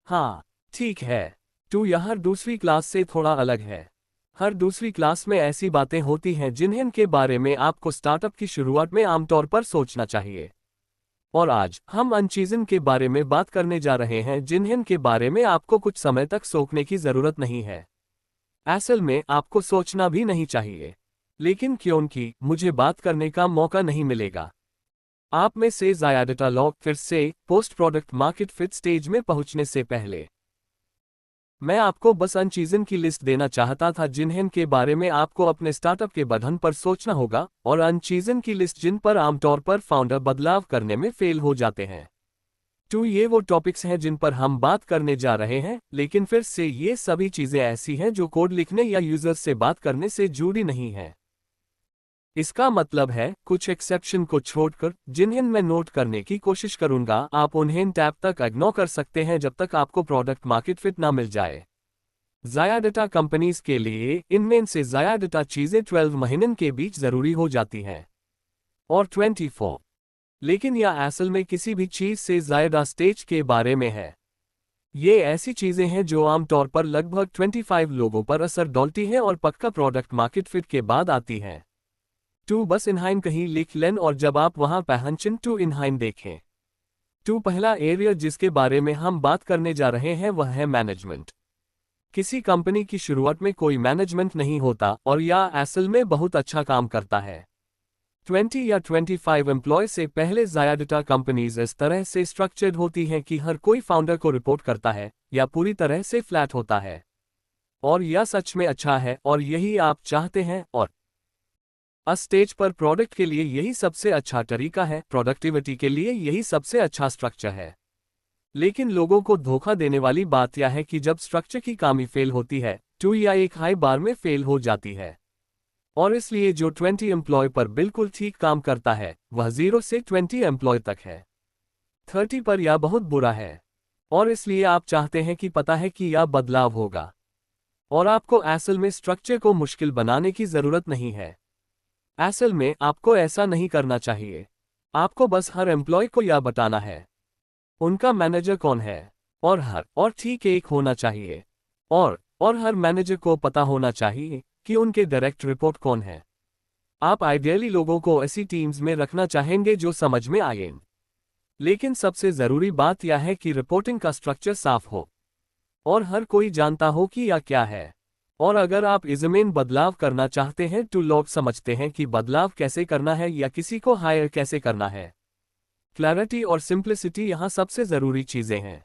हाँ, ठीक है। टू यह दूसरी क्लास से थोड़ा अलग है। हर दूसरी क्लास में ऐसी बातें होती हैं जिन्हें के बारे में आपको स्टार्टअप की शुरुआत में आमतौर पर सोचना चाहिए। और आज हम उन चीज़ों के बारे में बात करने जा रहे हैं जिन्हें के बारे में आपको कुछ समय तक सोचने की ज़रूरत नहीं है। असल में आपको सोचना भी नहीं चाहिए। लेकिन क्योंकि मुझे बात करने का मौका नहीं मिलेगा। आप में से ज़्यादातर लोग फिर से post product market fit stage में पहुंचने से पहले मैं आपको बस उन चीज़ों की लिस्ट देना चाहता था जिन्हें के बारे में आपको अपने स्टार्टअप के बंधन पर सोचना होगा, और उन चीज़ों की लिस्ट जिन पर आमतौर पर फाउंडर बदलाव करने में फेल हो जाते हैं। टू ये वो टॉपिक्स हैं जिन पर हम बात करने जा रहे हैं, लेकिन फिर से ये सभी चीज़ें ऐसी हैं जो कोड लिखने या यूजर्स से बात करने से जुड़ी नहीं हैं। इसका मतलब है कुछ एक्सेप्शन को छोड़कर जिन्हें मैं नोट करने की कोशिश करूंगा, आप उन्हें टैब तक इग्नोर कर सकते हैं जब तक आपको प्रोडक्ट मार्केट फिट ना मिल जाए। ज़्यादातर कंपनीज के लिए इनमें से ज़्यादातर चीज़ें 12 महीनों के बीच ज़रूरी हो जाती हैं, और 24। लेकिन यह असल में किसी भी चीज़ से ज़्यादा स्टेज के बारे में है। ये ऐसी चीज़ें हैं जो आमतौर पर लगभग 25 लोगों पर असर डालती हैं और पक्का प्रोडक्ट मार्केट फिट के बाद आती हैं। टू बस इनहाइन कहीं लिख लें और जब आप वहां पहुंचें टू इनहाइन देखें। टू पहला एरिया जिसके बारे में हम बात करने जा रहे हैं वह है मैनेजमेंट। किसी कंपनी की शुरुआत में कोई मैनेजमेंट नहीं होता और यह असल में बहुत अच्छा काम करता है। 20 या 25 एम्प्लॉय से पहले ज़्यादातर कंपनीज इस तरह से स्ट्रक्चर्ड होती हैं कि हर कोई फाउंडर को रिपोर्ट करता है या पूरी तरह से फ्लैट होता है। और यह सच में अच्छा है और यही आप चाहते हैं, और स्टेज पर प्रोडक्ट के लिए यही सबसे अच्छा तरीका है, प्रोडक्टिविटी के लिए यही सबसे अच्छा स्ट्रक्चर है। लेकिन लोगों को धोखा देने वाली बात यह है कि जब स्ट्रक्चर की खामी फेल होती है, टू या एक हाई बार में फेल हो जाती है। और इसलिए जो 20 एम्प्लॉय पर बिल्कुल ठीक काम करता है वह 0 से 20 एम्प्लॉय तक है। 30 पर यह बहुत बुरा है। और इसलिए आप चाहते हैं कि पता है कि यह बदलाव होगा। और आपको असल में स्ट्रक्चर को मुश्किल बनाने की ज़रूरत नहीं है। असल में आपको ऐसा नहीं करना चाहिए। आपको बस हर एम्प्लॉय को यह बताना है उनका मैनेजर कौन है, और ठीक एक होना चाहिए। और हर मैनेजर को पता होना चाहिए कि उनके डायरेक्ट रिपोर्ट कौन है। आप आइडियली लोगों को ऐसी टीम्स में रखना चाहेंगे जो समझ में आए। लेकिन सबसे ज़रूरी बात यह है कि रिपोर्टिंग का स्ट्रक्चर साफ हो और हर कोई जानता हो कि यह क्या है। और अगर आप इसमें बदलाव करना चाहते हैं तो लोग समझते हैं कि बदलाव कैसे करना है या किसी को हायर कैसे करना है। क्लैरिटी और सिंप्लिसिटी यहाँ सबसे ज़रूरी चीज़ें हैं।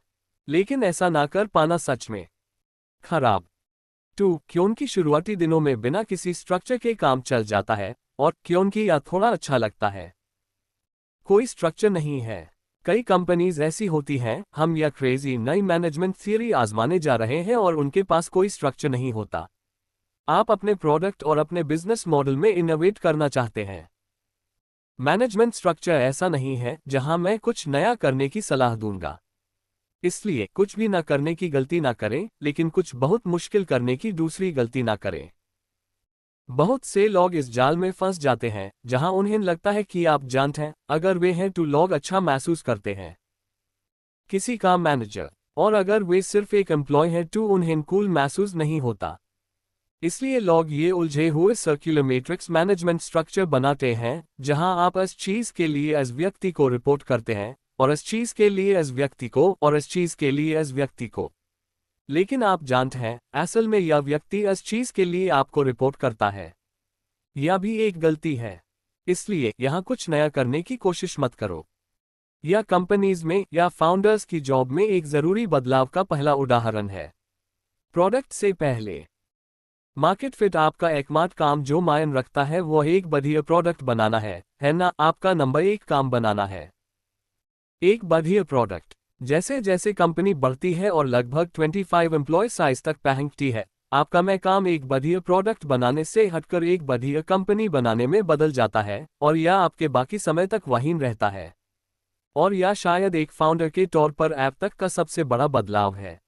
लेकिन ऐसा ना कर पाना सच में खराब। क्योंकि शुरुआती दिनों में बिना किसी स्ट्रक्चर के काम चल जाता है, और क्योंकि यह थोड़ा अच्छा लगता है। कोई स्ट्रक्चर नहीं है। कई कंपनीज ऐसी होती हैं, हम यह क्रेजी नई मैनेजमेंट थियरी आजमाने जा रहे हैं और उनके पास कोई स्ट्रक्चर नहीं होता। आप अपने प्रोडक्ट और अपने बिजनेस मॉडल में इनोवेट करना चाहते हैं। मैनेजमेंट स्ट्रक्चर ऐसा नहीं है जहां मैं कुछ नया करने की सलाह दूंगा। इसलिए कुछ भी ना करने की गलती ना करें, लेकिन कुछ बहुत मुश्किल करने की दूसरी गलती ना करें। बहुत से लोग इस जाल में फंस जाते हैं जहां उन्हें लगता है कि आप जानते हैं अगर वे हैं तो लोग अच्छा महसूस करते हैं किसी का मैनेजर, और अगर वे सिर्फ एक एम्प्लॉय हैं तो उन्हें कूल महसूस नहीं होता। इसलिए लोग ये उलझे हुए सर्कुलर मैट्रिक्स मैनेजमेंट स्ट्रक्चर बनाते हैं जहां आप इस चीज के लिए इस व्यक्ति को रिपोर्ट करते हैं, और इस चीज के लिए इस व्यक्ति को, और इस चीज के लिए इस व्यक्ति को। लेकिन आप जानते हैं असल में यह व्यक्ति इस चीज के लिए आपको रिपोर्ट करता है। यह भी एक गलती है। इसलिए यहां कुछ नया करने की कोशिश मत करो। यह कंपनीज में या फाउंडर्स की जॉब में एक जरूरी बदलाव का पहला उदाहरण है। प्रोडक्ट से पहले मार्केट फिट आपका एकमात्र काम जो मायने रखता है वह एक बढ़िया प्रोडक्ट बनाना है ना? आपका नंबर एक काम बनाना है एक बढ़िया प्रोडक्ट। जैसे जैसे कंपनी बढ़ती है और लगभग 25 एम्प्लॉय साइज तक पहुंचती है, आपका मैं काम एक बढ़िया प्रोडक्ट बनाने से हटकर एक बढ़िया कंपनी बनाने में बदल जाता है, और यह आपके बाकी समय तक वहीं रहता है। और यह शायद एक फाउंडर के तौर पर ऐप तक का सबसे बड़ा बदलाव है।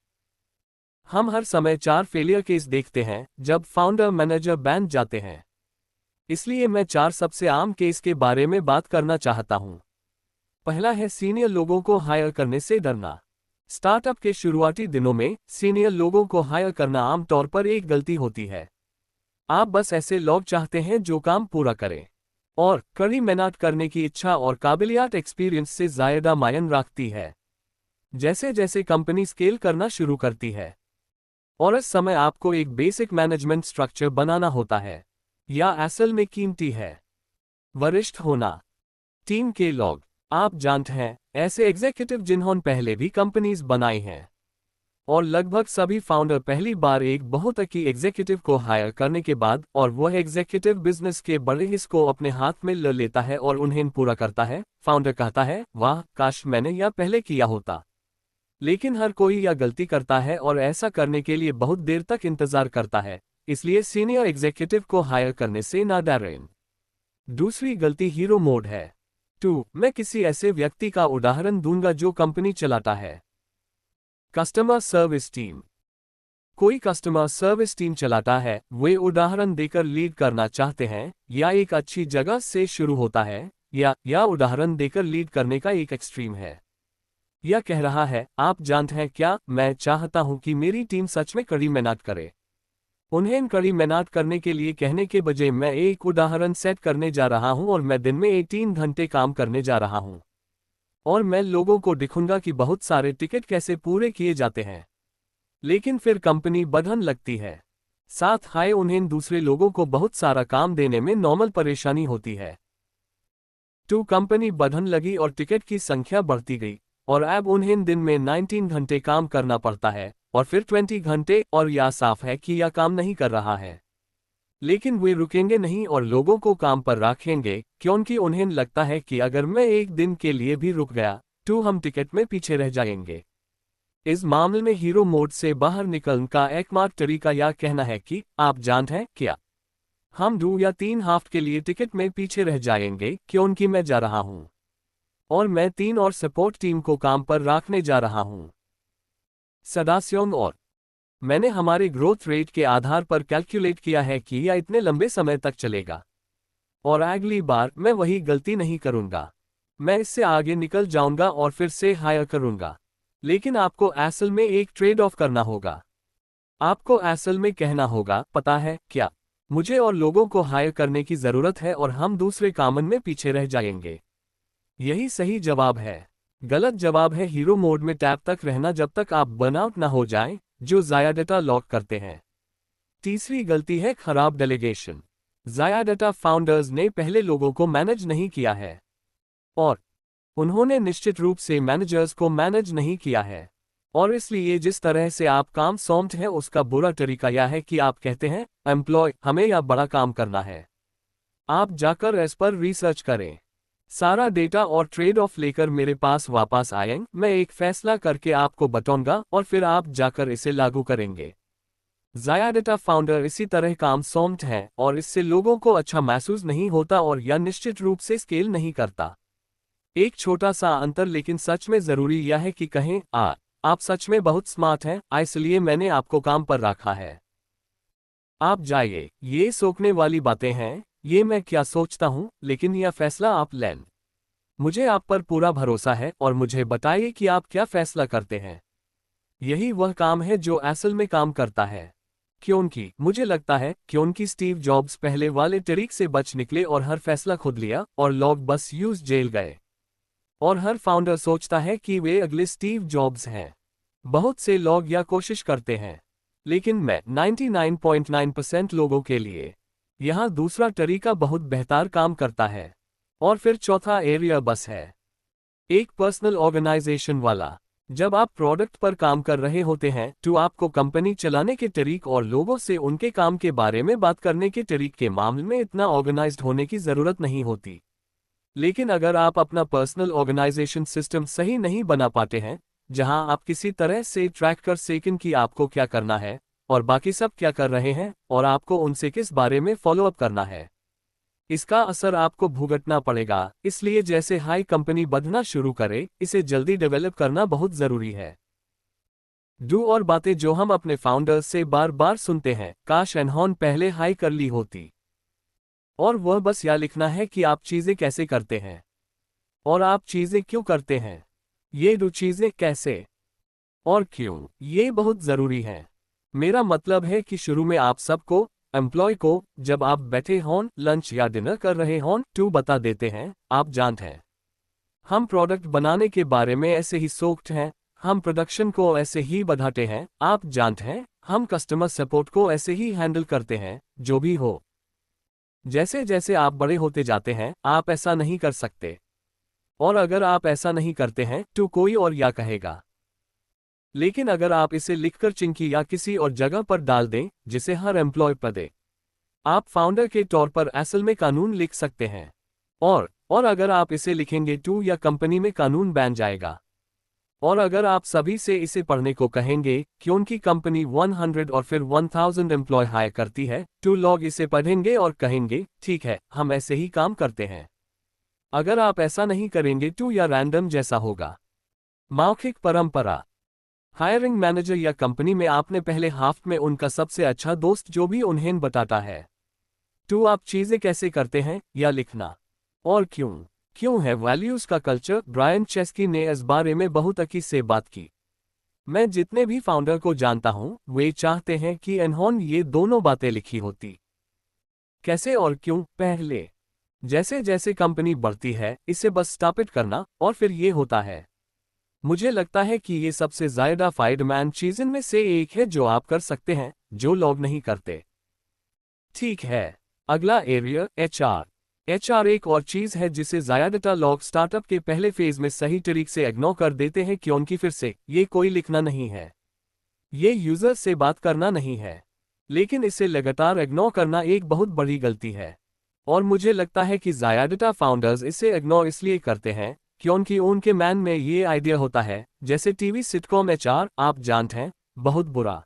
हम हर समय 4 फेलियर केस देखते हैं जब फाउंडर मैनेजर बैन जाते हैं। इसलिए मैं 4 सबसे आम केस के बारे में बात करना चाहता हूं। पहला है सीनियर लोगों को हायर करने से डरना। स्टार्टअप के शुरुआती दिनों में सीनियर लोगों को हायर करना आमतौर पर एक गलती होती है। आप बस ऐसे लोग चाहते हैं जो काम पूरा करें और कड़ी मेहनत करने की इच्छा और काबिलियत एक्सपीरियंस से ज़्यादा मायने रखती है। जैसे जैसे कंपनी स्केल करना शुरू करती है और इस समय आपको एक बेसिक मैनेजमेंट स्ट्रक्चर बनाना होता है, या असल में कीमती है वरिष्ठ होना। टीम के लोग, आप जानते हैं, ऐसे एग्जीक्यूटिव जिन्होंने पहले भी कंपनीज बनाई हैं, और लगभग सभी फाउंडर पहली बार एक बहुत अच्छी एग्जीक्यूटिव को हायर करने के बाद और वह एग्जीक्यूटिव बिजनेस के बड़े हिस्से को अपने हाथ में ले लेता है और उन्हें पूरा करता है। फाउंडर कहता है, वाह काश मैंने यह पहले किया होता। लेकिन हर कोई यह गलती करता है और ऐसा करने के लिए बहुत देर तक इंतजार करता है, इसलिए सीनियर एग्जीक्यूटिव को हायर करने से ना डरें। दूसरी गलती हीरो मोड है। 2. मैं किसी ऐसे व्यक्ति का उदाहरण दूंगा जो कंपनी चलाता है। Customer service team. कोई कस्टमर सर्विस टीम चलाता है, वे उदाहरण देकर लीड करना चाहते हैं, या एक अच्छी जगह से शुरू होता है, या उदाहरण देकर लीड करने का एक एक्सट्रीम है। यह कह रहा है, आप जानते हैं क्या, मैं चाहता हूं कि मेरी टीम सच में कड़ी मेहनत करे। उन्हें कड़ी मेहनत करने के लिए कहने के बजाय मैं एक उदाहरण सेट करने जा रहा हूं और मैं दिन में 18 घंटे काम करने जा रहा हूं। और मैं लोगों को दिखूंगा कि बहुत सारे टिकट कैसे पूरे किए जाते हैं। लेकिन फिर कंपनी बढ़ने लगती है। साथ हाय उन्हें दूसरे लोगों को बहुत सारा काम देने में नॉर्मल परेशानी होती है। 2. कंपनी बढ़ने लगी और टिकट की संख्या बढ़ती गई, और अब उन्हें दिन में 19 घंटे काम करना पड़ता है, और फिर 20 घंटे, और यह साफ है कि यह काम नहीं कर रहा है। लेकिन वे रुकेंगे नहीं और लोगों को काम पर रखेंगे, क्योंकि उन्हें लगता है कि अगर मैं एक दिन के लिए भी रुक गया तो हम टिकट में पीछे रह जाएंगे। इस मामले में हीरो मोड से बाहर निकलने का एकमात्र तरीका यह कहना है कि आप जानते हैं क्या, हम 2 या 3 हफ्ते के लिए टिकट में पीछे रह जाएंगे क्योंकि मैं जा रहा हूं और मैं 3 और सपोर्ट टीम को काम पर रखने जा रहा हूं। सदास्यों, और मैंने हमारे ग्रोथ रेट के आधार पर कैलकुलेट किया है कि यह इतने लंबे समय तक चलेगा, और अगली बार मैं वही गलती नहीं करूंगा। मैं इससे आगे निकल जाऊंगा और फिर से हायर करूंगा। लेकिन आपको असल में एक ट्रेड ऑफ करना होगा। आपको असल में कहना होगा, पता है क्या, मुझे और लोगों को हायर करने की जरूरत है और हम दूसरे कामन में पीछे रह जाएंगे। यही सही जवाब है। गलत जवाब है हीरो मोड में टैब तक रहना जब तक आप बर्नआउट ना हो जाएं, जो ज़्यादा लॉक करते हैं। तीसरी गलती है खराब डेलीगेशन। ज़्यादा फाउंडर्स ने पहले लोगों को मैनेज नहीं किया है, और उन्होंने निश्चित रूप से मैनेजर्स को मैनेज नहीं किया है, और इसलिए जिस तरह से आप काम सौंपते हैं उसका बुरा तरीका यह है कि आप कहते हैं, एम्प्लॉय हमें यह बड़ा काम करना है। आप जाकर इस पर रिसर्च करें, सारा डेटा और ट्रेड ऑफ लेकर मेरे पास वापस आएंगे, मैं एक फैसला करके आपको बताऊंगा और फिर आप जाकर इसे लागू करेंगे। ज़्यादा फाउंडर इसी तरह काम सौंपते हैं और इससे लोगों को अच्छा महसूस नहीं होता और यह निश्चित रूप से स्केल नहीं करता। एक छोटा सा अंतर लेकिन सच में जरूरी यह है कि कहें, आप सच में बहुत स्मार्ट हैं, इसलिए मैंने आपको काम पर रखा है। आप जाइए। ये सोचने वाली बातें हैं, ये मैं क्या सोचता हूं, लेकिन यह फैसला आप लें। मुझे आप पर पूरा भरोसा है और मुझे बताइए कि आप क्या फैसला करते हैं। यही वह काम है जो असल में काम करता है। क्योंकि मुझे लगता है, क्योंकि स्टीव जॉब्स पहले वाले तरीके से बच निकले और हर फैसला खुद लिया और लोग बस यूज जेल गए। और हर फाउंडर सोचता है कि वे अगले स्टीव जॉब्स हैं। बहुत से लोग यह कोशिश करते हैं, लेकिन मैं 99.9% लोगों के लिए यहाँ दूसरा तरीका बहुत बेहतर काम करता है। और फिर चौथा एरिया बस है, एक पर्सनल ऑर्गेनाइजेशन वाला। जब आप प्रोडक्ट पर काम कर रहे होते हैं तो आपको कंपनी चलाने के तरीक और लोगों से उनके काम के बारे में बात करने के तरीक के मामले में इतना ऑर्गेनाइज्ड होने की ज़रूरत नहीं होती। लेकिन अगर आप अपना पर्सनल ऑर्गेनाइजेशन सिस्टम सही नहीं बना पाते हैं, जहां आप किसी तरह से ट्रैक कर सकें कि आपको क्या करना है और बाकी सब क्या कर रहे हैं और आपको उनसे किस बारे में फॉलो अप करना है, इसका असर आपको भुगतना पड़ेगा। इसलिए जैसे हाई कंपनी बढ़ना शुरू करे, इसे जल्दी डेवलप करना बहुत जरूरी है। दो और बातें जो हम अपने फाउंडर्स से बार बार सुनते हैं, काश एनहॉन पहले हाई कर ली होती। और वह बस यह लिखना है कि आप चीजें कैसे करते हैं और आप चीजें क्यों करते हैं। ये दो चीजें कैसे और क्यों ये बहुत जरूरी है? मेरा मतलब है कि शुरू में आप सबको, एम्प्लॉय को, जब आप बैठे हों, लंच या डिनर कर रहे हों, टू बता देते हैं, आप जानते हैं, हम प्रोडक्ट बनाने के बारे में ऐसे ही सोचते हैं, हम प्रोडक्शन को ऐसे ही बढ़ाते हैं, आप जानते हैं, हम कस्टमर सपोर्ट को ऐसे ही हैंडल करते हैं, जो भी हो। जैसे जैसे आप बड़े होते जाते हैं, आप ऐसा नहीं कर सकते। और अगर आप ऐसा नहीं करते हैं तो कोई और क्या कहेगा? लेकिन अगर आप इसे लिखकर चिंकी या किसी और जगह पर डाल दें, जिसे हर एम्प्लॉय पर दे, आप फाउंडर के तौर पर असल में कानून लिख सकते हैं। और अगर आप इसे लिखेंगे टू या कंपनी में कानून बैन जाएगा। और अगर आप सभी से इसे पढ़ने को कहेंगे, क्योंकि कंपनी 100 और फिर 1000 एम्प्लॉय हायर करती है, टू लोग इसे पढ़ेंगे और कहेंगे, ठीक है, हम ऐसे ही काम करते हैं। अगर आप ऐसा नहीं करेंगे टू या रैंडम जैसा होगा। मौखिक परंपरा। हायरिंग मैनेजर या कंपनी में आपने पहले हाफ में उनका सबसे अच्छा दोस्त जो भी उन्हें बताता है, टू आप चीजें कैसे करते हैं, या लिखना। और क्यों है वैल्यूज का कल्चर? ब्रायन चेस्की ने इस बारे में बहुत अकीस से बात की। मैं जितने भी फाउंडर को जानता हूं, वे चाहते हैं कि इन्होंने ये दोनों बातें लिखी होती। कैसे और क्यों? पहले, जैसे जैसे कंपनी बढ़ती है, इसे बस स्थापित करना, और फिर ये होता है। मुझे लगता है कि ये सबसे ज्यादा फायदेमंद चीज़ में से एक है जो आप कर सकते हैं, जो लोग नहीं करते। ठीक है। अगला एरिया, एचआर। एचआर एक और चीज है जिसे ज्यादातर लोग स्टार्टअप के पहले फेज में सही तरीके से इग्नोर कर देते हैं, क्योंकि फिर से ये कोई लिखना नहीं है, ये यूजर से बात करना नहीं है। लेकिन इसे लगातार इग्नोर करना एक बहुत बड़ी गलती है। और मुझे लगता है कि ज्यादातर फाउंडर्स इसे इग्नोर इसलिए करते हैं क्योंकि उनके मन में ये आइडिया होता है, जैसे टीवी सिटकॉम एचआर, आप जानते हैं, बहुत बुरा।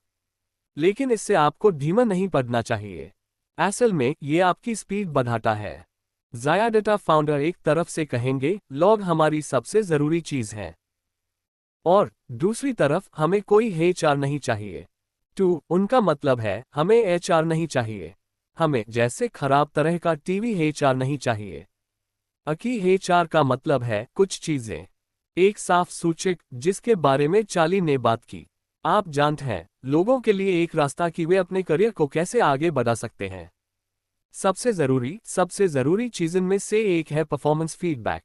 लेकिन इससे आपको धीमा नहीं पड़ना चाहिए। असल में ये आपकी स्पीड बढ़ाता है। ज्यादातर फाउंडर एक तरफ से कहेंगे, लोग हमारी सबसे जरूरी चीज है, और दूसरी तरफ, हमें कोई एचआर नहीं चाहिए। टू, उनका मतलब है, हमें एचआर नहीं चाहिए, हमें जैसे खराब तरह का टीवी एचआर नहीं चाहिए। अकी एचआर का मतलब है कुछ चीजें। एक साफ सूचक जिसके बारे में चार्ली ने बात की। आप जानते हैं, लोगों के लिए एक रास्ता कि वे अपने करियर को कैसे आगे बढ़ा सकते हैं। सबसे जरूरी चीजों में से एक है परफॉर्मेंस फीडबैक।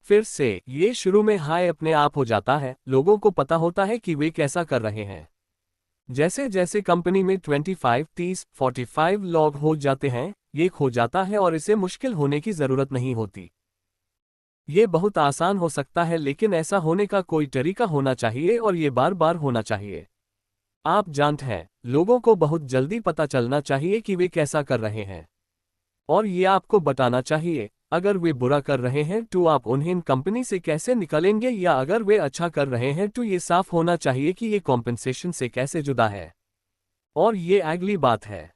फिर से ये शुरू में हाई अपने आप हो जाता है, लोगों को पता होता है कि वे कैसा कर रहे हैं। जैसे जैसे कंपनी में 25, 30, 45 लोग हो जाते हैं, ये खो जाता है और इसे मुश्किल होने की जरूरत नहीं होती। ये बहुत आसान हो सकता है, लेकिन ऐसा होने का कोई तरीका होना चाहिए और ये बार बार होना चाहिए। आप जानते हैं, लोगों को बहुत जल्दी पता चलना चाहिए कि वे कैसा कर रहे हैं, और ये आपको बताना चाहिए। अगर वे बुरा कर रहे हैं तो आप उन्हें कंपनी से कैसे निकालेंगे, या अगर वे अच्छा कर रहे हैं तो ये साफ होना चाहिए कि ये कॉम्पेंसेशन से कैसे जुदा है। और ये अगली बात है,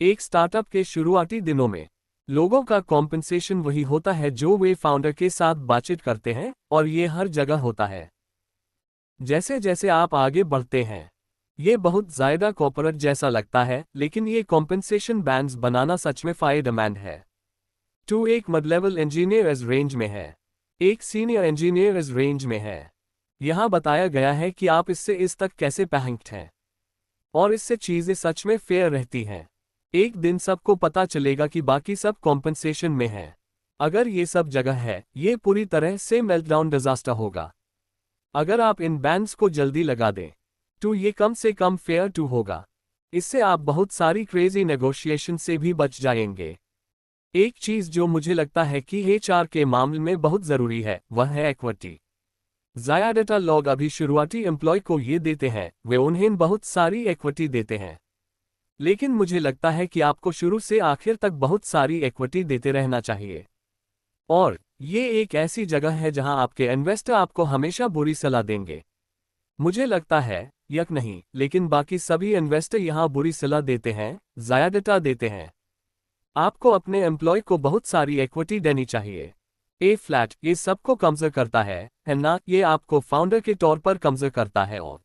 एक स्टार्टअप के शुरुआती दिनों में लोगों का कॉम्पेंसेशन वही होता है जो वे फाउंडर के साथ बातचीत करते हैं, और ये हर जगह होता है। जैसे जैसे आप आगे बढ़ते हैं, ये बहुत ज्यादा कॉर्पोरेट जैसा लगता है, लेकिन ये कॉम्पेंसेशन बैंड्स बनाना सच में फायदेमंद है। टू, एक मिड लेवल इंजीनियर इस रेंज में है, एक सीनियर इंजीनियर इस रेंज में है। यहां बताया गया है कि आप इससे इस तक कैसे पहुंचते हैं, और इससे चीजें सच में फेयर रहती हैं। एक दिन सबको पता चलेगा कि बाकी सब कॉम्पेंसेशन में है। अगर ये सब जगह है, ये पूरी तरह से मेल्टडाउन डिजास्टर होगा। अगर आप इन बैंड्स को जल्दी लगा दें तो ये कम से कम फेयर टू होगा। इससे आप बहुत सारी क्रेजी नेगोशिएशन से भी बच जाएंगे। एक चीज जो मुझे लगता है कि एचआर के मामले में बहुत जरूरी है, वह है इक्विटी। ज्यादातर लोग अभी शुरुआती एम्प्लॉय को ये देते हैं, वे उन्हें बहुत सारी इक्विटी देते हैं। लेकिन मुझे लगता है कि आपको शुरू से आखिर तक बहुत सारी इक्विटी देते रहना चाहिए। और ये एक ऐसी जगह है जहां आपके इन्वेस्टर आपको हमेशा बुरी सलाह देंगे। मुझे लगता है, यक नहीं, लेकिन बाकी सभी इन्वेस्टर यहां बुरी सलाह देते हैं, ज्यादातर देते हैं। आपको अपने एम्प्लॉय को बहुत सारी इक्विटी देनी चाहिए। ए फ्लैट, ये सबको कमजोर करता है ना? ये आपको फाउंडर के तौर पर कमजोर करता है, और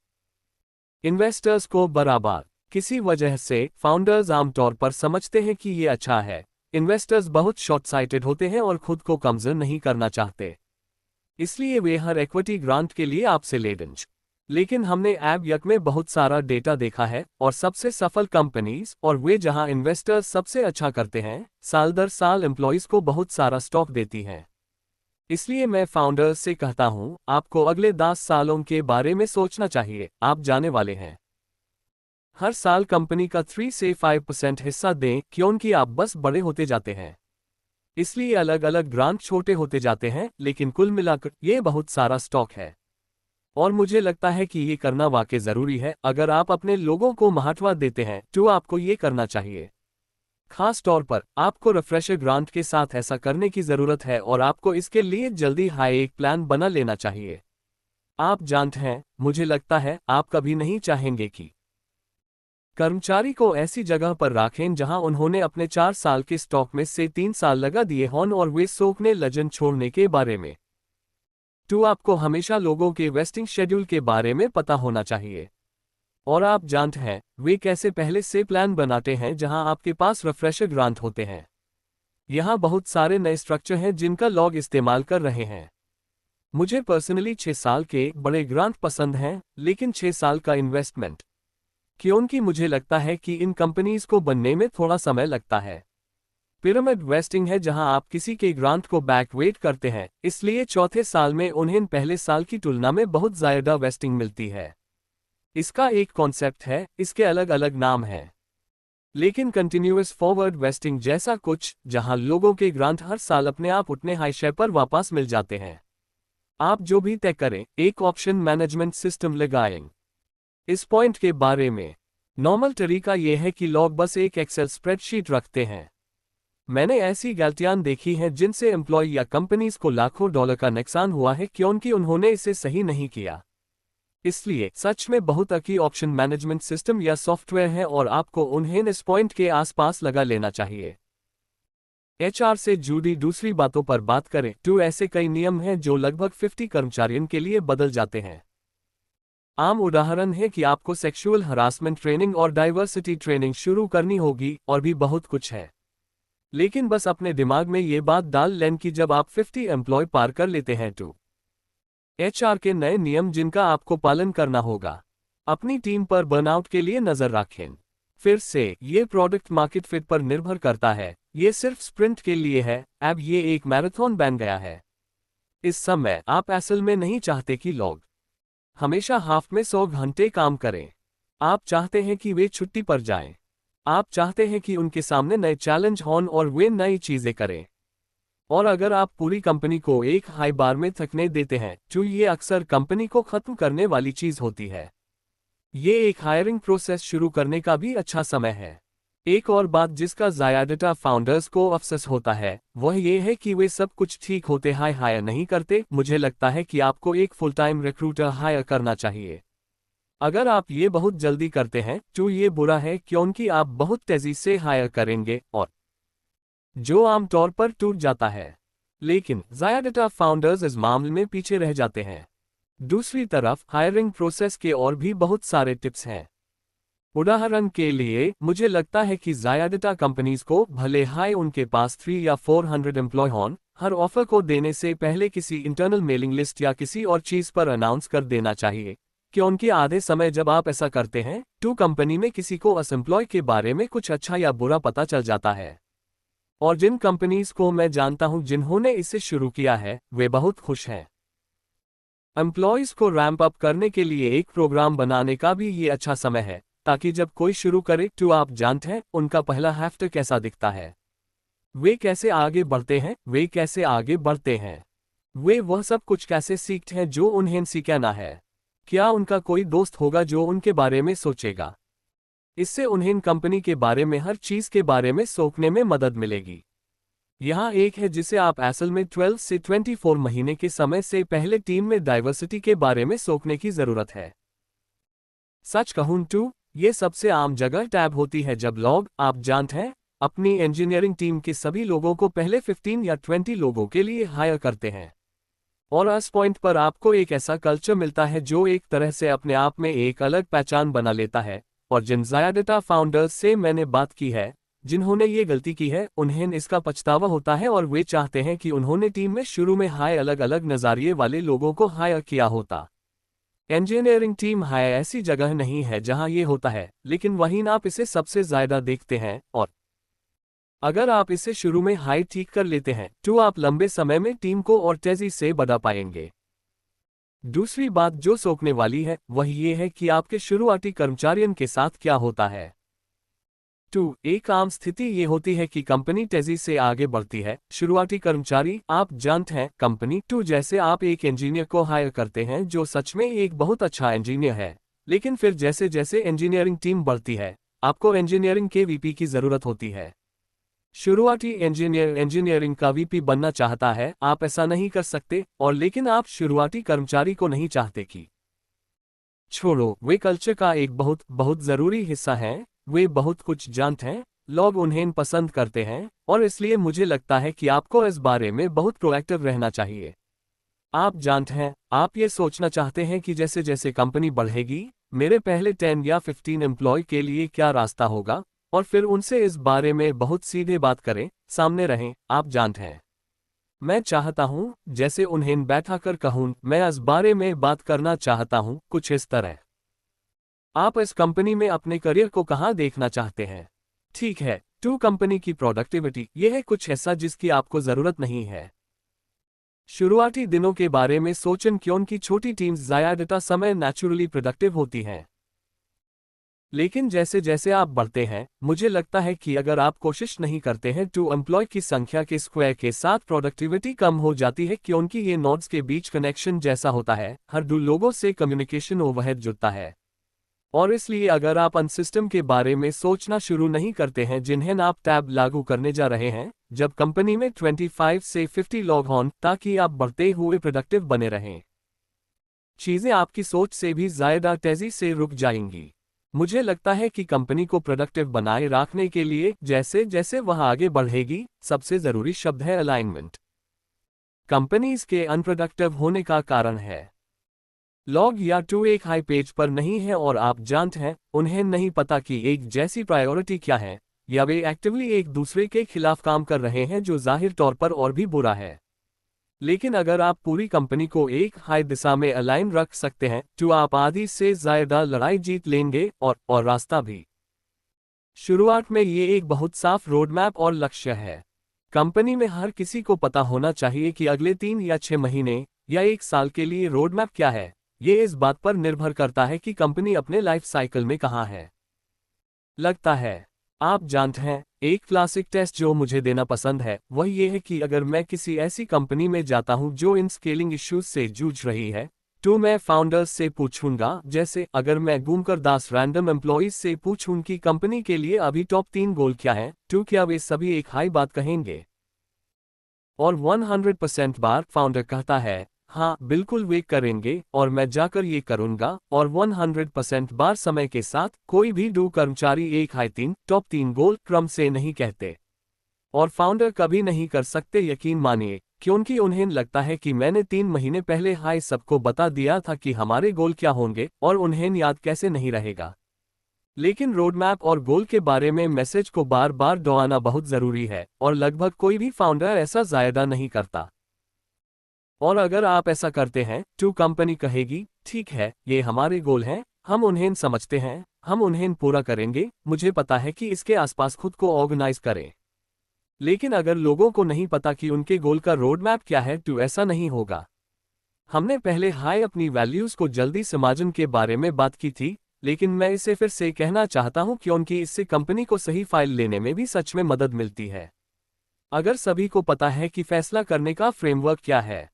इन्वेस्टर्स को बराबर। किसी वजह से फाउंडर्स आमतौर पर समझते हैं कि ये अच्छा है। इन्वेस्टर्स बहुत शॉर्ट साइटेड होते हैं और खुद को कमजोर नहीं करना चाहते, इसलिए वे हर इक्विटी ग्रांट के लिए आपसे लेंगे। लेकिन हमने ऐप यक में बहुत सारा डेटा देखा है और सबसे सफल कंपनीज और वे जहां इन्वेस्टर्स सबसे अच्छा करते हैं, साल दर साल एम्प्लॉयज को बहुत सारा स्टॉक देती हैं। इसलिए मैं फाउंडर्स से कहता हूं, आपको अगले 10 सालों के बारे में सोचना चाहिए। आप जाने वाले हैं। हर साल कंपनी का 3 से 5% हिस्सा दें, क्योंकि आप बस बड़े होते जाते हैं। इसलिए अलग अलग ग्रांट छोटे होते जाते हैं, लेकिन कुल मिलाकर ये बहुत सारा स्टॉक है। और मुझे लगता है कि ये करना वाकई जरूरी है। अगर आप अपने लोगों को महत्व देते हैं तो आपको ये करना चाहिए। खास तौर पर आपको रिफ्रेशर ग्रांट के साथ ऐसा करने की जरूरत है और आपको इसके लिए जल्दी हाई एक प्लान बना लेना चाहिए। आप जानते हैं, मुझे लगता है आप कभी नहीं चाहेंगे कि कर्मचारी को ऐसी जगह पर रखें जहां उन्होंने अपने 4 साल के स्टॉक में से 3 साल लगा दिए हों और वे सोचने लगन छोड़ने के बारे में। तो आपको हमेशा लोगों के वेस्टिंग शेड्यूल के बारे में पता होना चाहिए। और आप जानते हैं वे कैसे पहले से प्लान बनाते हैं जहां आपके पास रिफ्रेशर ग्रांट होते हैं। यहां बहुत सारे नए स्ट्रक्चर हैं जिनका लोग इस्तेमाल कर रहे हैं। मुझे पर्सनली 6 साल के बड़े ग्रांट पसंद हैं, लेकिन 6 साल का इन्वेस्टमेंट, क्योंकि मुझे लगता है कि इन कंपनीज को बनने में थोड़ा समय लगता है। पिरामिड वेस्टिंग है जहां आप किसी के ग्रांट को बैक वेट करते हैं, इसलिए चौथे साल में उन्हें पहले साल की तुलना में बहुत ज्यादा वेस्टिंग मिलती है। इसका एक कॉन्सेप्ट है, इसके अलग अलग नाम हैं, लेकिन कंटिन्यूअस फॉरवर्ड वेस्टिंग जैसा कुछ, जहां लोगों के ग्रांट हर साल अपने आप उतने हाई शेयर पर वापस मिल जाते हैं। आप जो भी तय करें, एक ऑप्शन मैनेजमेंट सिस्टम लगाएं। इस पॉइंट के बारे में नॉर्मल तरीका यह है कि लोग बस एक एक्सेल स्प्रेडशीट रखते हैं। मैंने ऐसी गलतियां देखी हैं जिनसे एम्प्लॉय या कंपनीज को लाखों डॉलर का नुकसान हुआ है क्योंकि उन्होंने इसे सही नहीं किया। इसलिए सच में बहुत अच्छी ऑप्शन मैनेजमेंट सिस्टम या सॉफ्टवेयर है और आपको उन्हें इस पॉइंट के आसपास लगा लेना चाहिए। एचआर से जुड़ी दूसरी बातों पर बात करें तो ऐसे कई नियम हैं जो लगभग 50 कर्मचारियों के लिए बदल जाते हैं। आम उदाहरण है कि आपको सेक्सुअल हरासमेंट ट्रेनिंग और डाइवर्सिटी ट्रेनिंग शुरू करनी होगी और भी बहुत कुछ है। लेकिन बस अपने दिमाग में ये बात डाल लें कि जब आप 50 एम्प्लॉय पार कर लेते हैं तो एचआर के नए नियम जिनका आपको पालन करना होगा। अपनी टीम पर बर्नआउट के लिए नजर रखें। फिर से ये प्रोडक्ट मार्केट फिट पर निर्भर करता है, ये सिर्फ स्प्रिंट के लिए है, अब ये एक मैराथन बन गया है। इस समय आप असल में नहीं चाहते कि लोग हमेशा हाफ में 100 घंटे काम करें। आप चाहते हैं कि वे छुट्टी पर जाएं। आप चाहते हैं कि उनके सामने नए चैलेंज हों और वे नई चीजें करें। और अगर आप पूरी कंपनी को एक हाई बार में थकने देते हैं तो ये अक्सर कंपनी को खत्म करने वाली चीज होती है। ये एक हायरिंग प्रोसेस शुरू करने का भी अच्छा समय है। एक और बात जिसका ज्यादातर फाउंडर्स को अफसोस होता है वह ये है कि वे सब कुछ ठीक होते हायर नहीं करते। मुझे लगता है कि आपको एक फुल टाइम रिक्रूटर हायर करना चाहिए। अगर आप ये बहुत जल्दी करते हैं तो ये बुरा है क्योंकि आप बहुत तेजी से हायर करेंगे और जो आमतौर पर टूट जाता है। लेकिन ज्यादातर फाउंडर्स इस मामले में पीछे रह जाते हैं। दूसरी तरफ हायरिंग प्रोसेस के और भी बहुत सारे टिप्स हैं। उदाहरण के लिए मुझे लगता है कि ज्यादातर कंपनीज को भले हाई उनके पास 3 या 400 एम्प्लॉय हों, हर ऑफर को देने से पहले किसी इंटरनल मेलिंग लिस्ट या किसी और चीज पर अनाउंस कर देना चाहिए, क्योंकि आधे समय जब आप ऐसा करते हैं तो कंपनी में किसी को उस एम्प्लॉय के बारे में कुछ अच्छा या बुरा पता चल जाता है। और जिन कंपनीज को मैं जानता हूं जिन्होंने इसे शुरू किया है वे बहुत खुश हैं। एम्प्लॉयज को रैंप अप करने के लिए एक प्रोग्राम बनाने का भी ये अच्छा समय है, ताकि जब कोई शुरू करे तो आप जानते हैं उनका पहला हफ्ता कैसा दिखता है। वे कैसे आगे बढ़ते हैं, वे कैसे आगे बढ़ते हैं, वे वह सब कुछ कैसे सीखते हैं जो उन्हें सीखना है। क्या उनका कोई दोस्त होगा जो उनके बारे में सोचेगा। इससे उन्हें कंपनी के बारे में हर चीज के बारे में सोचने में मदद मिलेगी। यहाँ एक है जिसे आप असल में 12 से 24 महीने के समय से पहले टीम में डाइवर्सिटी के बारे में सोचने की जरूरत है। सच कहूं तो ये सबसे आम जगह टैब होती है जब लोग, आप जानते हैं, अपनी इंजीनियरिंग टीम के सभी लोगों को पहले 15 या 20 लोगों के लिए हायर करते हैं। और इस पॉइंट पर आपको एक ऐसा कल्चर मिलता है जो एक तरह से अपने आप में एक अलग पहचान बना लेता है। और जिन ज्यादातर फाउंडर्स से मैंने बात की है जिन्होंने ये गलती की है, उन्हें इसका पछतावा होता है और वे चाहते हैं कि उन्होंने टीम में शुरू में हाई अलग अलग नज़रिए वाले लोगों को हायर किया होता। इंजीनियरिंग टीम हाई ऐसी जगह नहीं है जहां ये होता है, लेकिन वहीं आप इसे सबसे ज्यादा देखते हैं, और अगर आप इसे शुरू में हाई ठीक कर लेते हैं तो आप लंबे समय में टीम को और तेजी से बढ़ा पाएंगे। दूसरी बात जो सोचने वाली है वह ये है कि आपके शुरुआती कर्मचारियों के साथ क्या होता है। एक आम स्थिति ये होती है कि कंपनी तेजी से आगे बढ़ती है। शुरुआती कर्मचारी, आप जानते हैं, कंपनी जैसे आप एक इंजीनियर को हायर करते हैं जो सच में एक बहुत अच्छा इंजीनियर है, लेकिन फिर जैसे जैसे इंजीनियरिंग टीम बढ़ती है आपको इंजीनियरिंग के वीपी की जरूरत होती है। शुरुआती इंजीनियर इंजीनियरिंग का वीपी बनना चाहता है, आप ऐसा नहीं कर सकते, और लेकिन आप शुरुआती कर्मचारी को नहीं चाहते कि छोड़ो, वे कल्चर का एक बहुत बहुत जरूरी हिस्सा हैं। वे बहुत कुछ जानते हैं, लोग उन्हें पसंद करते हैं, और इसलिए मुझे लगता है कि आपको इस बारे में बहुत प्रोएक्टिव रहना चाहिए। आप जानते हैं, आप ये सोचना चाहते हैं कि जैसे जैसे कंपनी बढ़ेगी मेरे पहले 10 या 15 एम्प्लॉय के लिए क्या रास्ता होगा, और फिर उनसे इस बारे में बहुत सीधे बात करें, सामने रहें। आप जानते हैं, मैं चाहता हूं जैसे उन्हें बैठाकर कहूं, मैं इस बारे में बात करना चाहता हूं, कुछ इस तरह। आप इस कंपनी में अपने करियर को कहां देखना चाहते हैं? ठीक है, कंपनी की प्रोडक्टिविटी यह है कुछ ऐसा जिसकी आपको जरूरत नहीं है। शुरुआती दिनों के बारे में सोचें क्योंकि छोटी टीम्स ज्यादातर समय नेचुरली प्रोडक्टिव होती हैं। लेकिन जैसे जैसे आप बढ़ते हैं मुझे लगता है कि अगर आप कोशिश नहीं करते हैं तो एम्प्लॉय की संख्या के स्क्वायर के साथ प्रोडक्टिविटी कम हो जाती है, क्योंकि ये नोड्स के बीच कनेक्शन जैसा होता है, हर दो लोगों से कम्युनिकेशन ओवरहेड जुड़ता है। और इसलिए अगर आप उन सिस्टम के बारे में सोचना शुरू नहीं करते हैं जिन्हें आप टैब लागू करने जा रहे हैं जब कंपनी में 25 से 50 लोग हों, ताकि आप बढ़ते हुए प्रोडक्टिव बने रहें, चीजें आपकी सोच से भी ज्यादा तेजी से रुक जाएंगी। मुझे लगता है कि कंपनी को प्रोडक्टिव बनाए रखने के लिए जैसे जैसे वह आगे बढ़ेगी सबसे जरूरी शब्द है अलाइनमेंट। कंपनीज के अनप्रोडक्टिव होने का कारण है लोग या एक हाई पेज पर नहीं है, और आप जानते हैं उन्हें नहीं पता कि एक जैसी प्रायोरिटी क्या है, या वे एक्टिवली एक दूसरे के खिलाफ काम कर रहे हैं जो जाहिर तौर पर और भी बुरा है। लेकिन अगर आप पूरी कंपनी को एक हाई दिशा में अलाइन रख सकते हैं तो आप आधी से ज्यादा लड़ाई जीत लेंगे, और रास्ता भी। शुरुआत में ये एक बहुत साफ रोडमैप और लक्ष्य है। कंपनी में हर किसी को पता होना चाहिए कि अगले 3 या 6 महीने या 1 साल के लिए रोडमैप क्या है। ये इस बात पर निर्भर करता है कि कंपनी अपने लाइफ साइकिल में कहाँ है। लगता है, आप जानते हैं, एक क्लासिक टेस्ट जो मुझे देना पसंद है वह यह है कि अगर मैं किसी ऐसी कंपनी में जाता हूं जो इन स्केलिंग इश्यूज से जूझ रही है तो मैं फाउंडर्स से पूछूंगा, जैसे अगर मैं घूमकर 10 रैंडम एम्प्लॉइज से पूछूं कि कंपनी के लिए अभी टॉप 3 गोल क्या है, तो क्या वे सभी एक हाई बात कहेंगे? और 100% बार फाउंडर कहता है हाँ बिल्कुल वे करेंगे, और मैं जाकर ये करूंगा, और 100% बार समय के साथ कोई भी कर्मचारी एक हाई 3 टॉप 3 गोल क्रम से नहीं कहते। और फाउंडर कभी नहीं कर सकते, यकीन मानिए, क्योंकि उन्हें लगता है कि मैंने 3 महीने पहले हाई सबको बता दिया था कि हमारे गोल क्या होंगे, और उन्हें याद कैसे नहीं रहेगा। लेकिन रोडमैप और गोल के बारे में मैसेज को बार बार दोहराना बहुत जरूरी है, और लगभग कोई भी फाउंडर ऐसा ज्यादा नहीं करता। और अगर आप ऐसा करते हैं तो कंपनी कहेगी ठीक है, ये हमारे गोल हैं, हम उन्हें समझते हैं, हम उन्हें पूरा करेंगे, मुझे पता है कि इसके आसपास खुद को ऑर्गेनाइज करें। लेकिन अगर लोगों को नहीं पता कि उनके गोल का रोड मैप क्या है तो ऐसा नहीं होगा। हमने पहले हाई अपनी वैल्यूज को जल्दी समझने के बारे में बात की थी, लेकिन मैं इसे फिर से कहना चाहता हूं क्योंकि इससे कंपनी को सही फाइल लेने में भी सच में मदद मिलती है। अगर सभी को पता है कि फैसला करने का फ्रेमवर्क क्या है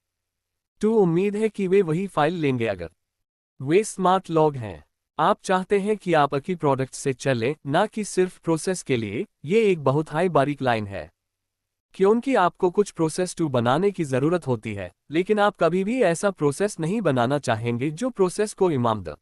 तो उम्मीद है कि वे वही फाइल लेंगे। अगर वे स्मार्ट लोग हैं, आप चाहते हैं कि आप की प्रोडक्ट से चलें, ना कि सिर्फ प्रोसेस के लिए। ये एक बहुत हाई बारीक लाइन है, क्योंकि आपको कुछ प्रोसेस बनाने की जरूरत होती है, लेकिन आप कभी भी ऐसा प्रोसेस नहीं बनाना चाहेंगे जो प्रोसेस को इमाम दे।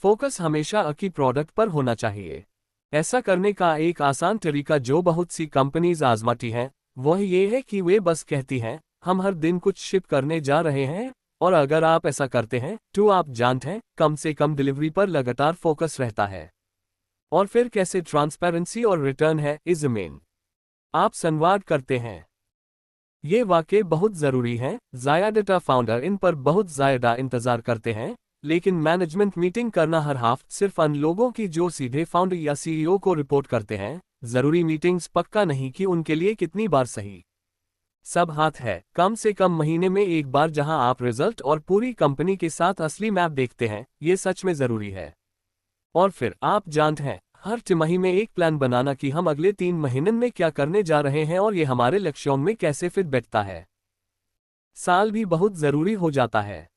फोकस हमेशा की प्रोडक्ट पर होना चाहिए। ऐसा करने का एक आसान तरीका जो बहुत सी कंपनीज आजमाती हैं वह ये है कि वे बस कहती हैं हम हर दिन कुछ शिप करने जा रहे हैं, और अगर आप ऐसा करते हैं तो आप जानते हैं कम से कम डिलीवरी पर लगातार फोकस रहता है। और फिर कैसे ट्रांसपेरेंसी और रिटर्न है इज मेन। आप संवाद करते हैं, ये वाकई बहुत जरूरी है। ज्यादातर फाउंडर इन पर बहुत ज्यादा इंतजार करते हैं, लेकिन मैनेजमेंट मीटिंग करना हर हफ्ते सिर्फ उन लोगों की जो सीधे फाउंडर या सीईओ को रिपोर्ट करते हैं, जरूरी मीटिंग्स पक्का नहीं कि उनके लिए कितनी बार सही सब हाथ है। कम से कम महीने में एक बार जहां आप रिजल्ट और पूरी कंपनी के साथ असली मैप देखते हैं, ये सच में जरूरी है। और फिर आप जानते हैं, हर तिमाही में एक प्लान बनाना कि हम अगले 3 महीनों में क्या करने जा रहे हैं और ये हमारे लक्ष्यों में कैसे फिट बैठता है। साल भी बहुत जरूरी हो जाता है।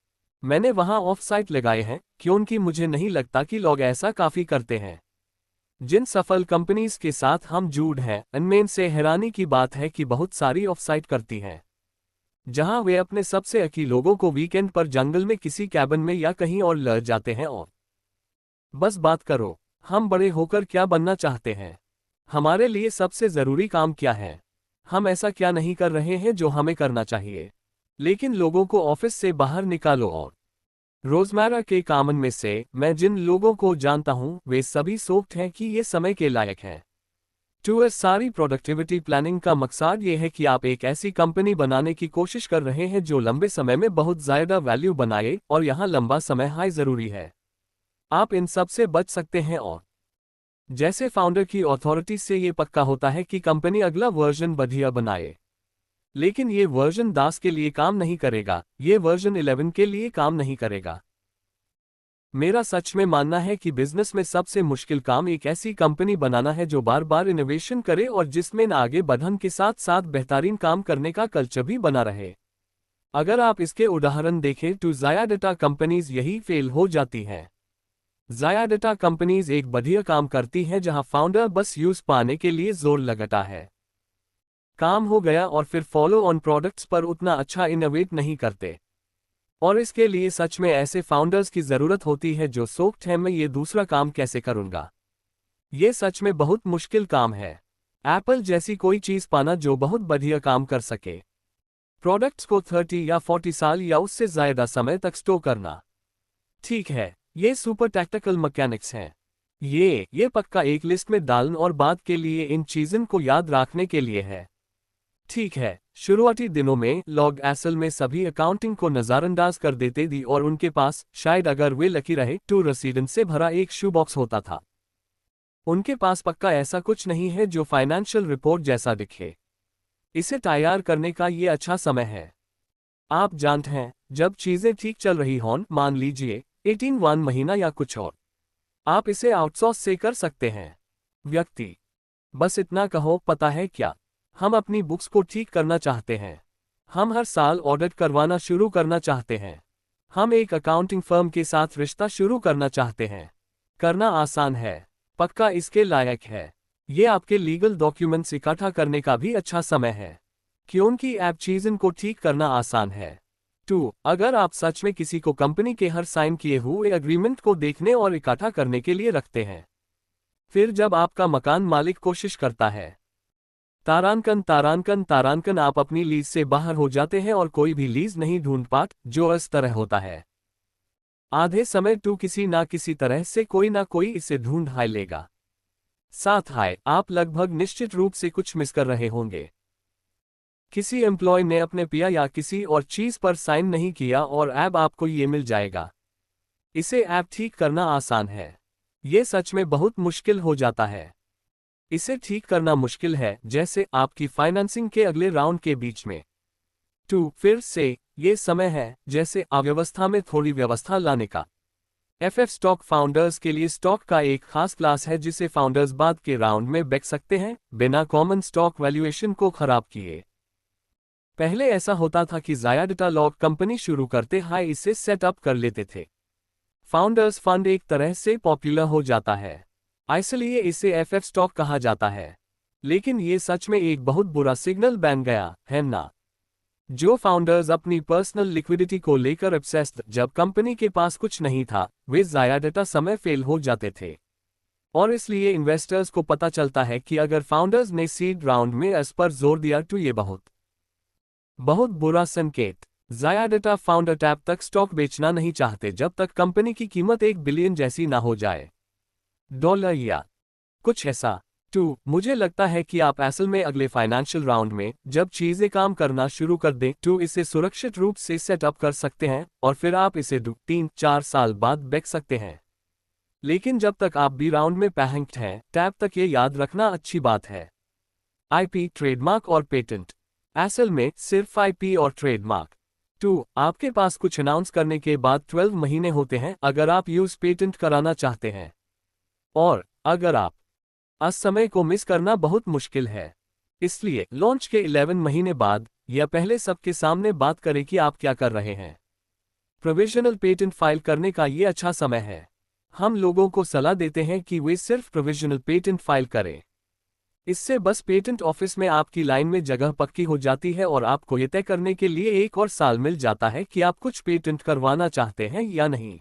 मैंने वहां ऑफ साइट लगाए हैं क्योंकि मुझे नहीं लगता कि लोग ऐसा काफी करते हैं। जिन सफल कंपनीज के साथ हम जुड़ हैं, इनमें से हैरानी की बात है कि बहुत सारी ऑफ साइट करती हैं, जहां वे अपने सबसे अकी लोगों को वीकेंड पर जंगल में किसी कैबिन में या कहीं और ले जाते हैं और बस बात करो, हम बड़े होकर क्या बनना चाहते हैं, हमारे लिए सबसे जरूरी काम क्या है, हम ऐसा क्या नहीं कर रहे हैं जो हमें करना चाहिए। लेकिन लोगों को ऑफिस से बाहर निकालो और रोजमर्रा के कामन में से मैं जिन लोगों को जानता हूं, वे सभी सोचते हैं कि ये समय के लायक हैं। इस सारी प्रोडक्टिविटी प्लानिंग का मकसद ये है कि आप एक ऐसी कंपनी बनाने की कोशिश कर रहे हैं जो लंबे समय में बहुत ज्यादा वैल्यू बनाए, और यहाँ लंबा समय हाई जरूरी है। आप इन सब से बच सकते हैं और जैसे फाउंडर की अथॉरिटी से ये पक्का होता है कि कंपनी अगला वर्जन बढ़िया बनाए। लेकिन ये वर्जन 10 के लिए काम नहीं करेगा, ये वर्जन 11 के लिए काम नहीं करेगा। मेरा सच में मानना है कि बिजनेस में सबसे मुश्किल काम एक ऐसी कंपनी बनाना है जो बार बार इनोवेशन करे और जिसमें आगे बढ़ने के साथ साथ बेहतरीन काम करने का कल्चर भी बना रहे। अगर आप इसके उदाहरण देखें तो ज़्यादातर कंपनीज यही फेल हो जाती हैं। ज़्यादातर कंपनीज एक बढ़िया काम करती हैं जहां फाउंडर बस यूज पाने के लिए जोर लगाता है, काम हो गया, और फिर फॉलो ऑन प्रोडक्ट्स पर उतना अच्छा इनोवेट नहीं करते। और इसके लिए सच में ऐसे फाउंडर्स की जरूरत होती है जो सोचते हैं मैं ये दूसरा काम कैसे करूंगा। ये सच में बहुत मुश्किल काम है। एप्पल जैसी कोई चीज पाना जो बहुत बढ़िया काम कर सके, प्रोडक्ट्स को 30 या 40 साल या उससे ज्यादा समय तक स्टोर करना। ठीक है, ये सुपर टैक्टिकल मैकेनिक्स हैं। ये पक्का एक लिस्ट में डालने और बाद के लिए इन चीजों को याद रखने के लिए है। ठीक है, शुरुआती दिनों में लोग असल में सभी अकाउंटिंग को नजरअंदाज कर देते थे और उनके पास, शायद अगर वे लकी रहे, तो रसीदन से भरा एक शू बॉक्स होता था। उनके पास पक्का ऐसा कुछ नहीं है जो फाइनेंशियल रिपोर्ट जैसा दिखे। इसे तैयार करने का ये अच्छा समय है। आप जानते हैं, जब चीजें ठीक चल रही हों, मान लीजिए 18वां महीना या कुछ और, आप इसे आउटसोर्स से कर सकते हैं। व्यक्ति बस इतना कहो, पता है क्या, हम अपनी बुक्स को ठीक करना चाहते हैं, हम हर साल ऑडिट करवाना शुरू करना चाहते हैं, हम एक अकाउंटिंग फर्म के साथ रिश्ता शुरू करना चाहते हैं। करना आसान है, पक्का इसके लायक है। ये आपके लीगल डॉक्यूमेंट्स इकट्ठा करने का भी अच्छा समय है, क्योंकि ऐप चीज़ों को ठीक करना आसान है। 2. अगर आप सच में किसी को कंपनी के हर साइन किए हुए एग्रीमेंट को देखने और इकट्ठा करने के लिए रखते हैं, फिर जब आपका मकान मालिक कोशिश करता है तारांकन आप अपनी लीज से बाहर हो जाते हैं और कोई भी लीज नहीं ढूंढ पाते, जो इस तरह होता है। आधे समय तो किसी ना किसी तरह से कोई ना कोई इसे ढूंढ हाय लेगा। साथ हाय, आप लगभग निश्चित रूप से कुछ मिस कर रहे होंगे। किसी एम्प्लॉय ने अपने पिया या किसी और चीज पर साइन नहीं किया और ऐप आपको ये मिल जाएगा। इसे ऐप ठीक करना आसान है, ये सच में बहुत मुश्किल हो जाता है। इसे ठीक करना मुश्किल है, जैसे आपकी फाइनेंसिंग के अगले राउंड के बीच में। 2. फिर से ये समय है जैसे अव्यवस्था में थोड़ी व्यवस्था लाने का। FF स्टॉक फाउंडर्स के लिए स्टॉक का एक खास क्लास है जिसे फाउंडर्स बाद के राउंड में बेच सकते हैं, बिना कॉमन स्टॉक वैल्यूएशन को खराब किए। पहले ऐसा होता था कि ज़्यादातर लोग कंपनी शुरू करते हाई इसे सेटअप कर लेते थे। फाउंडर्स फंड एक तरह से पॉपुलर हो जाता है, इसलिए इसे FF स्टॉक कहा जाता है। लेकिन ये सच में एक बहुत बुरा सिग्नल बन गया है ना। जो फाउंडर्स अपनी पर्सनल लिक्विडिटी को लेकर ऑब्सेस्ड, जब कंपनी के पास कुछ नहीं था, वे ज़्यादातर समय फेल हो जाते थे। और इसलिए इन्वेस्टर्स को पता चलता है कि अगर फाउंडर्स ने सीड राउंड में इस पर जोर दिया तो ये बहुत बुरा संकेत। ज़्यादातर फाउंडर तब तक स्टॉक बेचना नहीं चाहते जब तक कंपनी की कीमत $1 बिलियन जैसी ना हो जाए, डॉलर या कुछ ऐसा। मुझे लगता है कि आप असल में अगले फाइनेंशियल राउंड में जब चीजें काम करना शुरू कर दें इसे सुरक्षित रूप से सेटअप कर सकते हैं और फिर आप इसे 2-3-4 साल बाद बेच सकते हैं। लेकिन जब तक आप बी राउंड में पैंक्ट हैं तब तक ये याद रखना अच्छी बात है। आईपी, ट्रेडमार्क और पेटेंट। असल में सिर्फ आईपी और ट्रेडमार्क। आपके पास कुछ अनाउंस करने के बाद 12 महीने होते हैं अगर आप यूज पेटेंट कराना चाहते हैं, और अगर आप इस समय को मिस करना बहुत मुश्किल है। इसलिए लॉन्च के 11 महीने बाद या पहले सबके सामने बात करें कि आप क्या कर रहे हैं। प्रोविजनल पेटेंट फाइल करने का ये अच्छा समय है। हम लोगों को सलाह देते हैं कि वे सिर्फ प्रोविजनल पेटेंट फाइल करें। इससे बस पेटेंट ऑफिस में आपकी लाइन में जगह पक्की हो जाती है और आपको ये तय करने के लिए 1 और साल मिल जाता है कि आप कुछ पेटेंट करवाना चाहते हैं या नहीं।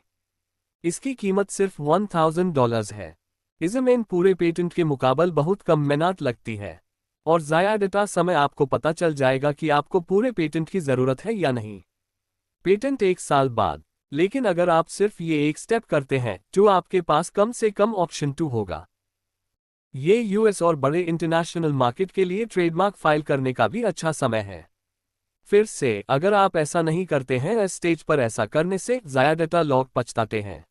इसकी कीमत सिर्फ $1000 है। इसमें पूरे पेटेंट के मुकाबले बहुत कम मेहनत लगती है और ज़्यादा समय आपको पता चल जाएगा कि आपको पूरे पेटेंट की ज़रूरत है या नहीं। पेटेंट 1 साल बाद। लेकिन अगर आप सिर्फ ये एक स्टेप करते हैं तो आपके पास कम से कम ऑप्शन 2 होगा। ये यूएस और बड़े इंटरनेशनल मार्केट के लिए ट्रेडमार्क फाइल करने का भी अच्छा समय है। फिर से अगर आप ऐसा नहीं करते हैं इस स्टेज पर ऐसा करने से ज़्यादा लोग पछताते हैं,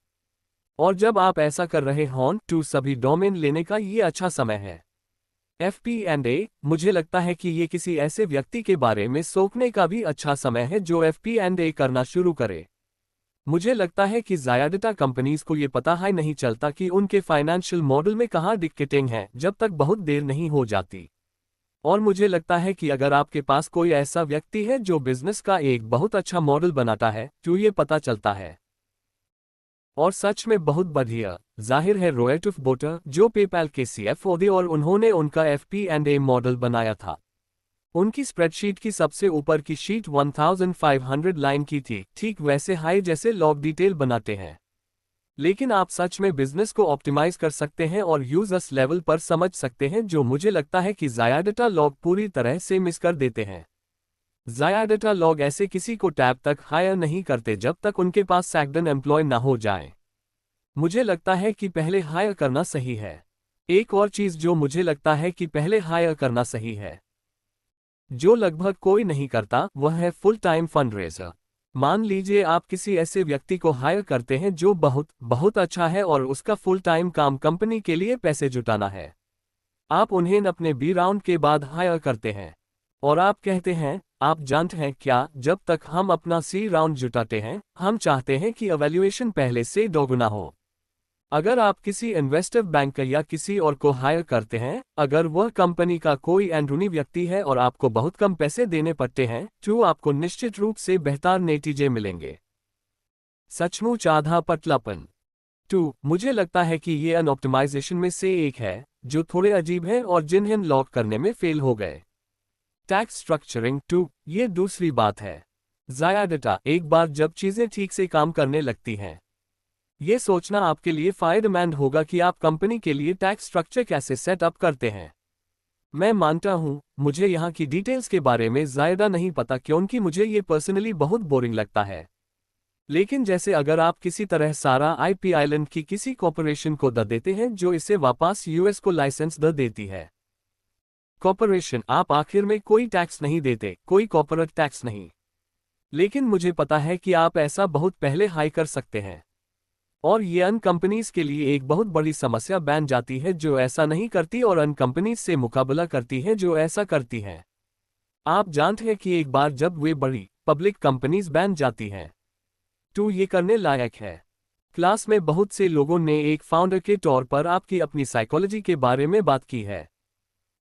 और जब आप ऐसा कर रहे हों तो सभी डोमेन लेने का ये अच्छा समय है। FP&A, मुझे लगता है कि ये किसी ऐसे व्यक्ति के बारे में सोचने का भी अच्छा समय है जो FP&A करना शुरू करे। मुझे लगता है कि ज़्यादा कंपनीज को ये पता ही नहीं चलता कि उनके फाइनेंशियल मॉडल में कहाँ दिक्कतें हैं जब तक बहुत देर नहीं हो जाती। और मुझे लगता है कि अगर आपके पास कोई ऐसा व्यक्ति है जो बिजनेस का एक बहुत अच्छा मॉडल बनाता है तो ये पता चलता है। और सच में बहुत बढ़िया। जाहिर है रॉयट बोटर जो पेपैल के CFO थे और उन्होंने उनका FP&A मॉडल बनाया था। उनकी स्प्रेडशीट की सबसे ऊपर की शीट 1500 लाइन की थी, ठीक वैसे हाई जैसे लोग डिटेल बनाते हैं। लेकिन आप सच में बिजनेस को ऑप्टिमाइज कर सकते हैं और यूजर्स लेवल पर समझ सकते हैं, जो मुझे लगता है कि ज़्यादा लोग पूरी तरह से मिस कर देते हैं। ज़्यादा लोग ऐसे किसी को टैब तक हायर नहीं करते जब तक उनके पास सैक्डन एम्प्लॉय ना हो जाए। मुझे लगता है कि पहले हायर करना सही है। एक और चीज़ जो मुझे लगता है कि पहले हायर करना सही है, जो लगभग कोई नहीं करता, वह है फुल टाइम फंडरेजर। मान लीजिए आप किसी ऐसे व्यक्ति को हायर करते हैं जो बहुत बहुत अच्छा है और उसका फुल टाइम काम कंपनी के लिए पैसे जुटाना है। आप उन्हें अपने बी राउंड के बाद हायर करते हैं और आप कहते हैं, आप जानते हैं क्या, जब तक हम अपना सी राउंड जुटाते हैं हम चाहते हैं कि इवैल्यूएशन पहले से दोगुना हो। अगर आप किसी इन्वेस्टर बैंक या किसी और को हायर करते हैं, अगर वह कंपनी का कोई अंदरूनी व्यक्ति है और आपको बहुत कम पैसे देने पड़ते हैं तो आपको निश्चित रूप से बेहतर नतीजे मिलेंगे। सचमुच आधा पतलापन। मुझे लगता है कि ये अनऑप्टिमाइजेशन में से एक है जो थोड़े अजीब है और जिन्हें लॉक करने में फेल हो गए। Tax structuring. ये दूसरी बात है। ज़्यादा एक बार जब चीज़ें ठीक से काम करने लगती हैं, ये सोचना आपके लिए फायदेमंद होगा कि आप कंपनी के लिए टैक्स स्ट्रक्चर कैसे सेटअप करते हैं। मैं मानता हूं, मुझे यहां की डिटेल्स के बारे में ज़्यादा नहीं पता क्योंकि मुझे ये पर्सनली बहुत बोरिंग लगता है। लेकिन जैसे अगर आप किसी तरह सारा IP आइलैंड की किसी कॉर्पोरेशन को दे देते हैं जो इसे वापस US को लाइसेंस दे देती है। कॉर्पोरेशन, आप आखिर में कोई टैक्स नहीं देते, कोई कॉर्पोरेट टैक्स नहीं। लेकिन मुझे पता है कि आप ऐसा बहुत पहले हाई कर सकते हैं, और ये अन कंपनीज के लिए एक बहुत बड़ी समस्या बन जाती है जो ऐसा नहीं करती और अन कंपनीज से मुकाबला करती है जो ऐसा करती हैं। आप जानते हैं कि एक बार जब वे बड़ी पब्लिक कंपनीज बन जाती हैं तो ये करने लायक है। क्लास में बहुत से लोगों ने एक फाउंडर के तौर पर आपकी अपनी साइकोलॉजी के बारे में बात की है।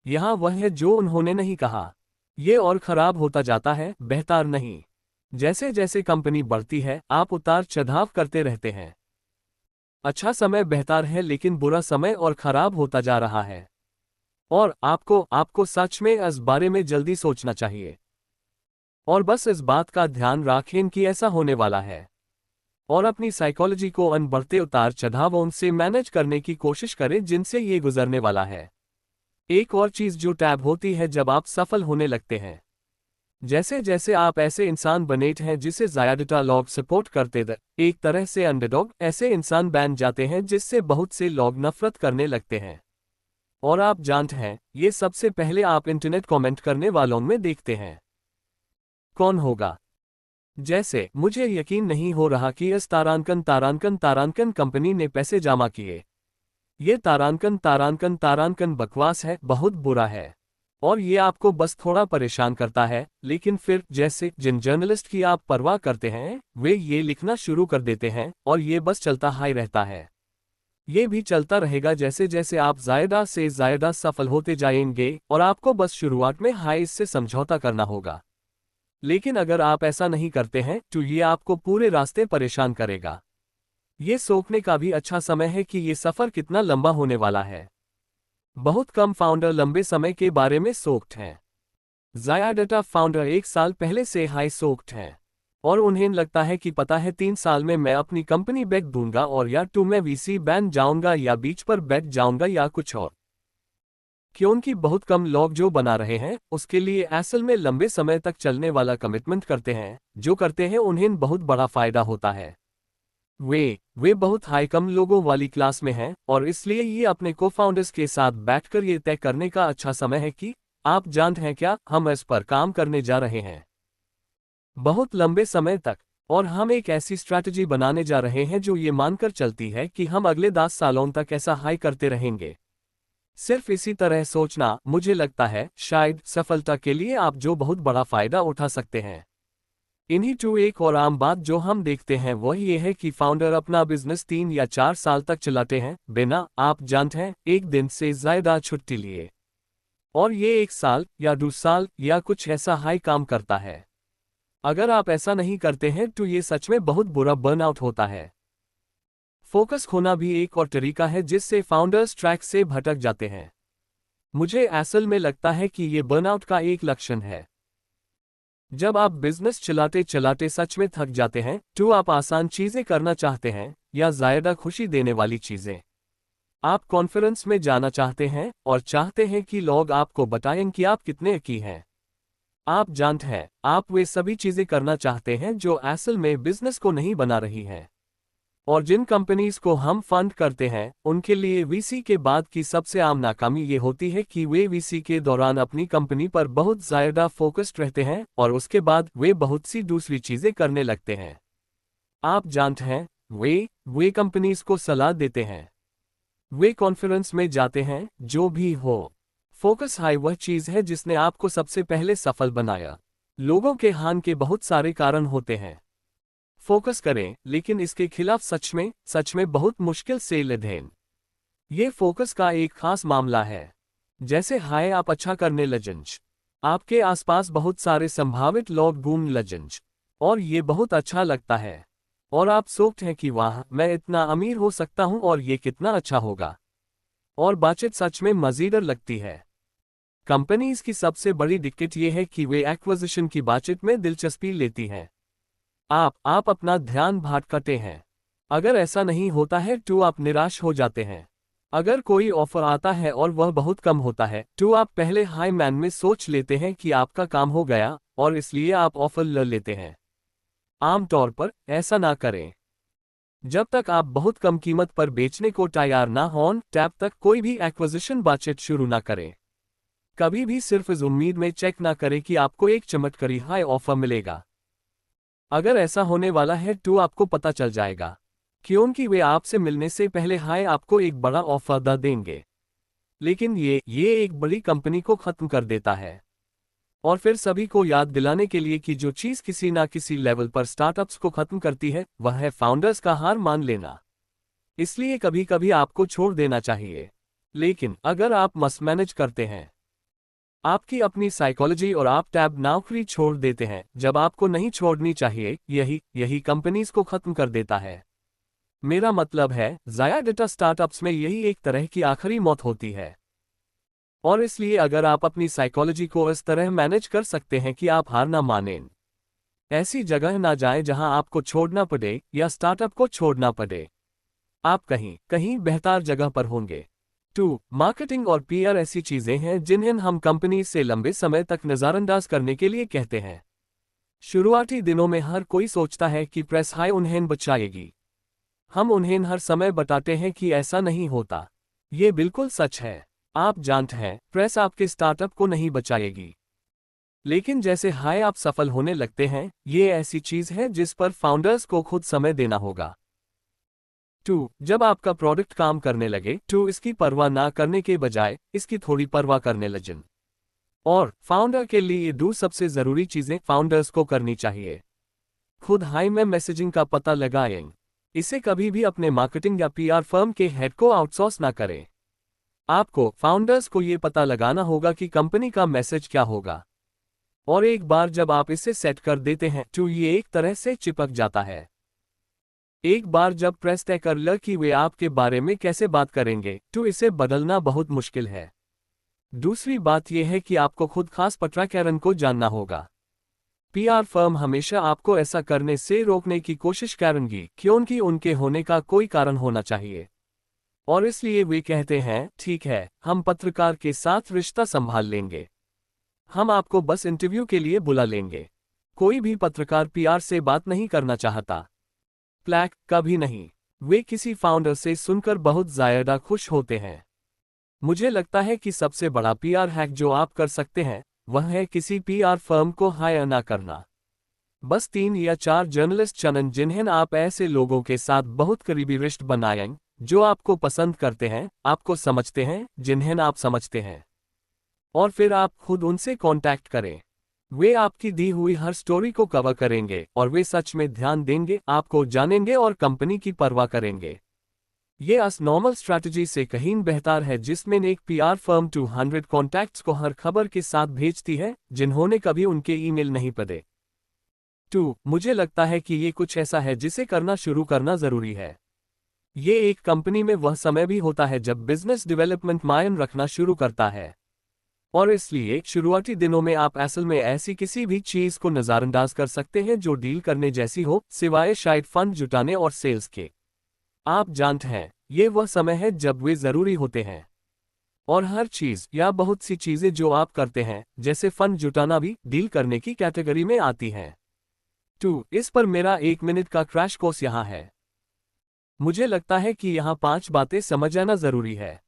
यहाँ वह है जो उन्होंने नहीं कहा। ये और खराब होता जाता है, बेहतर नहीं। जैसे जैसे कंपनी बढ़ती है आप उतार चढ़ाव करते रहते हैं। अच्छा समय बेहतर है लेकिन बुरा समय और खराब होता जा रहा है, और आपको सच में इस बारे में जल्दी सोचना चाहिए। और बस इस बात का ध्यान रखें कि ऐसा होने वाला है, और अपनी साइकोलॉजी को उन बढ़ते उतार चढ़ावों से मैनेज करने की कोशिश करें जिनसे ये गुजरने वाला है। एक और चीज़ जो टैब होती है जब आप सफल होने लगते हैं, जैसे जैसे आप ऐसे इंसान बने हैं जिसे ज़्यादा लोग सपोर्ट करते थे, एक तरह से अंडरडॉग, ऐसे इंसान बन जाते हैं जिससे बहुत से लोग नफरत करने लगते हैं। और आप जानते हैं, ये सबसे पहले आप इंटरनेट कमेंट करने वालों में देखते हैं। कौन होगा? जैसे, मुझे यकीन नहीं हो रहा कि इस तारांकन तारांकन तारांकन कंपनी ने पैसे जमा किए। ये तारांकन तारांकन तारांकन बकवास है, बहुत बुरा है। और ये आपको बस थोड़ा परेशान करता है, लेकिन फिर जैसे जिन जर्नलिस्ट की आप परवाह करते हैं, वे ये लिखना शुरू कर देते हैं और ये बस चलता ही रहता है। ये भी चलता रहेगा जैसे जैसे आप ज़्यादा से ज़्यादा सफल होते जाएंगे और आपको बस शुरुआत में हाई से समझौता करना होगा। लेकिन अगर आप ऐसा नहीं करते हैं तो ये आपको पूरे रास्ते परेशान करेगा। ये सोचने का भी अच्छा समय है कि ये सफ़र कितना लंबा होने वाला है। बहुत कम फाउंडर लंबे समय के बारे में सोचते हैं। ज़्यादातर फाउंडर 1 साल पहले से हाई सोचते हैं और उन्हें लगता है कि पता है 3 साल में मैं अपनी कंपनी बेच दूंगा और या तो मैं वीसी बन जाऊंगा या बीच पर बैठ जाऊंगा या कुछ और। क्योंकि बहुत कम लोग जो बना रहे हैं उसके लिए असल में लंबे समय तक चलने वाला कमिटमेंट करते हैं, जो करते हैं उन्हें बहुत बड़ा फायदा होता है। वे बहुत हाई कम लोगों वाली क्लास में हैं और इसलिए ये अपने को फाउंडर्स के साथ बैठकर ये तय करने का अच्छा समय है कि आप जानते हैं क्या, हम इस पर काम करने जा रहे हैं बहुत लंबे समय तक। और हम एक ऐसी स्ट्रैटेजी बनाने जा रहे हैं जो ये मानकर चलती है कि हम अगले 10 सालों तक ऐसा हाई करते रहेंगे। सिर्फ इसी तरह सोचना, मुझे लगता है, शायद सफलता के लिए आप जो बहुत बड़ा फायदा उठा सकते हैं। इन्हीं टू एक और आम बात जो हम देखते हैं वह ये है कि फाउंडर अपना बिजनेस 3 या 4 साल तक चलाते हैं बिना, आप जानते हैं, एक दिन से ज्यादा छुट्टी लिए। और ये 1 साल या 2 साल या कुछ ऐसा हाई काम करता है। अगर आप ऐसा नहीं करते हैं तो ये सच में बहुत बुरा बर्नआउट होता है। फोकस खोना भी एक और तरीका है जिससे फाउंडर्स ट्रैक से भटक जाते हैं। मुझे असल में लगता है कि ये बर्नआउट का एक लक्षण है। जब आप बिजनेस चलाते चलाते सच में थक जाते हैं तो आप आसान चीजें करना चाहते हैं या ज्यादा खुशी देने वाली चीजें। आप कॉन्फ्रेंस में जाना चाहते हैं और चाहते हैं कि लोग आपको बताएं कि आप कितने की हैं। आप जानते हैं, आप वे सभी चीजें करना चाहते हैं जो असल में बिजनेस को नहीं बना रही हैं। और जिन कंपनीज को हम फंड करते हैं उनके लिए वीसी के बाद की सबसे आम नाकामी ये होती है कि वे वीसी के दौरान अपनी कंपनी पर बहुत ज्यादा फोकस्ड रहते हैं और उसके बाद वे बहुत सी दूसरी चीजें करने लगते हैं। आप जानते हैं, वे कंपनीज को सलाह देते हैं, वे कॉन्फ्रेंस में जाते हैं, जो भी हो। फोकस हाई वह चीज है जिसने आपको सबसे पहले सफल बनाया। लोगों के हान के बहुत सारे कारण होते हैं। फोकस करें, लेकिन इसके खिलाफ सच में बहुत मुश्किल से लड़ें। ये फोकस का एक खास मामला है। जैसे हाय आप अच्छा करने लगेंज, आपके आसपास बहुत सारे संभावित लोग घूम लगेंज और ये बहुत अच्छा लगता है। और आप सोचते हैं कि वाह, मैं इतना अमीर हो सकता हूं और ये कितना अच्छा होगा। और बातचीत सच में मजेदार लगती है। कंपनीज की सबसे बड़ी दिक्कत यह है कि वे एक्विजिशन की बातचीत में दिलचस्पी लेती हैं। आप अपना ध्यान भटकाते हैं। अगर ऐसा नहीं होता है तो आप निराश हो जाते हैं। अगर कोई ऑफर आता है और वह बहुत कम होता है तो आप पहले हाई मैन में सोच लेते हैं कि आपका काम हो गया और इसलिए आप ऑफर ले लेते हैं। आमतौर पर ऐसा ना करें। जब तक आप बहुत कम कीमत पर बेचने को तैयार ना हों तब तक कोई भी एक्विजिशन बातचीत शुरू ना करें। कभी भी सिर्फ इस उम्मीद में चेक ना करें कि आपको एक चमत्कारी हाई ऑफर मिलेगा। अगर ऐसा होने वाला है तो आपको पता चल जाएगा, क्योंकि वे आपसे मिलने से पहले हाय आपको एक बड़ा ऑफर दे देंगे। लेकिन ये एक बड़ी कंपनी को खत्म कर देता है। और फिर सभी को याद दिलाने के लिए कि जो चीज़ किसी ना किसी लेवल पर स्टार्टअप्स को खत्म करती है वह है फाउंडर्स का हार मान लेना। इसलिए कभी कभी आपको छोड़ देना चाहिए। लेकिन अगर आप मैनेज करते हैं आपकी अपनी साइकोलॉजी और आप टैब नौकरी छोड़ देते हैं जब आपको नहीं छोड़नी चाहिए, यही कंपनीज को खत्म कर देता है। मेरा मतलब है, ज़्यादातर स्टार्टअप्स में यही एक तरह की आखिरी मौत होती है। और इसलिए अगर आप अपनी साइकोलॉजी को इस तरह मैनेज कर सकते हैं कि आप हार ना मानें, ऐसी जगह ना जाएं जहां आपको छोड़ना पड़े या स्टार्टअप को छोड़ना पड़े, आप कहीं बेहतर जगह पर होंगे। 2. मार्केटिंग और पीआर ऐसी चीजें हैं जिन्हें हम कंपनी से लंबे समय तक नज़रअंदाज करने के लिए कहते हैं। शुरुआती दिनों में हर कोई सोचता है कि प्रेस हाई उन्हें बचाएगी। हम उन्हें हर समय बताते हैं कि ऐसा नहीं होता। ये बिल्कुल सच है। आप जानते हैं, प्रेस आपके स्टार्टअप को नहीं बचाएगी, लेकिन जैसे हाय आप सफल होने लगते हैं, ये ऐसी चीज है जिस पर फाउंडर्स को खुद समय देना होगा। 2. जब आपका प्रोडक्ट काम करने लगे तो इसकी परवाह ना करने के बजाय इसकी थोड़ी परवाह करने लगें। और फाउंडर के लिए ये 2 सबसे जरूरी चीजें फाउंडर्स को करनी चाहिए। खुद हाई में मैसेजिंग का पता लगाएं। इसे कभी भी अपने मार्केटिंग या पीआर फर्म के हेड को आउटसोर्स ना करें। आपको फाउंडर्स को ये पता लगाना होगा कि कंपनी का मैसेज क्या होगा। और एक बार जब आप इसे सेट कर देते हैं तो ये एक तरह से चिपक जाता है। एक बार जब प्रेस तय कर ल कि वे आपके बारे में कैसे बात करेंगे तो इसे बदलना बहुत मुश्किल है। दूसरी बात यह है कि आपको खुद खास पत्रकारों को जानना होगा। पीआर फर्म हमेशा आपको ऐसा करने से रोकने की कोशिश करेंगी क्योंकि उनके होने का कोई कारण होना चाहिए। और इसलिए वे कहते हैं, ठीक है, हम पत्रकार के साथ रिश्ता संभाल लेंगे। हम आपको बस इंटरव्यू के लिए बुला लेंगे। कोई भी पत्रकार पीआर से बात नहीं करना चाहता। प्लैक कभी नहीं। वे किसी फाउंडर से सुनकर बहुत ज्यादा खुश होते हैं। मुझे लगता है कि सबसे बड़ा पीआर हैक जो आप कर सकते हैं वह है किसी पीआर फर्म को हायर ना करना। बस 3 या 4 जर्नलिस्ट चुनें जिन्हें आप ऐसे लोगों के साथ बहुत करीबी रिश्ते बनाएं जो आपको पसंद करते हैं, आपको समझते हैं, जिन्हें आप समझते हैं। और फिर आप खुद उनसे कांटेक्ट करें। वे आपकी दी हुई हर स्टोरी को कवर करेंगे और वे सच में ध्यान देंगे, आपको जानेंगे और कंपनी की परवाह करेंगे। ये नॉर्मल स्ट्रैटेजी से कहीं बेहतर है जिसमें एक पीआर फर्म 200 कॉन्टैक्ट्स को हर खबर के साथ भेजती है जिन्होंने कभी उनके ईमेल नहीं पढ़े। 2. मुझे लगता है कि ये कुछ ऐसा है जिसे करना शुरू करना जरूरी है। ये एक कंपनी में वह समय भी होता है जब बिजनेस डेवलपमेंट मायने रखना शुरू करता है। और इसलिए शुरुआती दिनों में आप असल में ऐसी किसी भी चीज को नजरअंदाज कर सकते हैं जो डील करने जैसी हो, सिवाय शायद फंड जुटाने और सेल्स के। आप जानते हैं, ये वह समय है जब वे जरूरी होते हैं। और हर चीज या बहुत सी चीजें जो आप करते हैं, जैसे फंड जुटाना, भी डील करने की कैटेगरी में आती हैं। 2. इस पर मेरा 1 मिनट का क्रैश कोर्स यहाँ है। मुझे लगता है कि यहाँ 5 बातें समझना जरूरी है।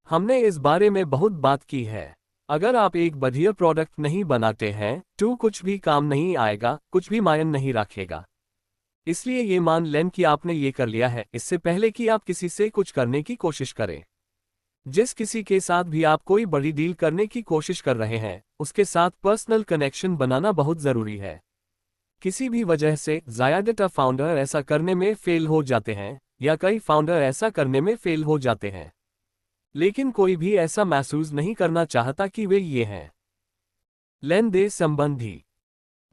हमने इस बारे में बहुत बात की है। अगर आप एक बढ़िया प्रोडक्ट नहीं बनाते हैं तो कुछ भी काम नहीं आएगा, कुछ भी मायने नहीं रखेगा। इसलिए ये मान लें कि आपने ये कर लिया है इससे पहले कि आप किसी से कुछ करने की कोशिश करें। जिस किसी के साथ भी आप कोई बड़ी डील करने की कोशिश कर रहे हैं, उसके साथ पर्सनल कनेक्शन बनाना बहुत जरूरी है। किसी भी वजह से ज़्यादातर फाउंडर ऐसा करने में फेल हो जाते हैं, या कई फाउंडर ऐसा करने में फेल हो जाते हैं। लेकिन कोई भी ऐसा महसूस नहीं करना चाहता कि वे ये हैं। लेन देन संबंधी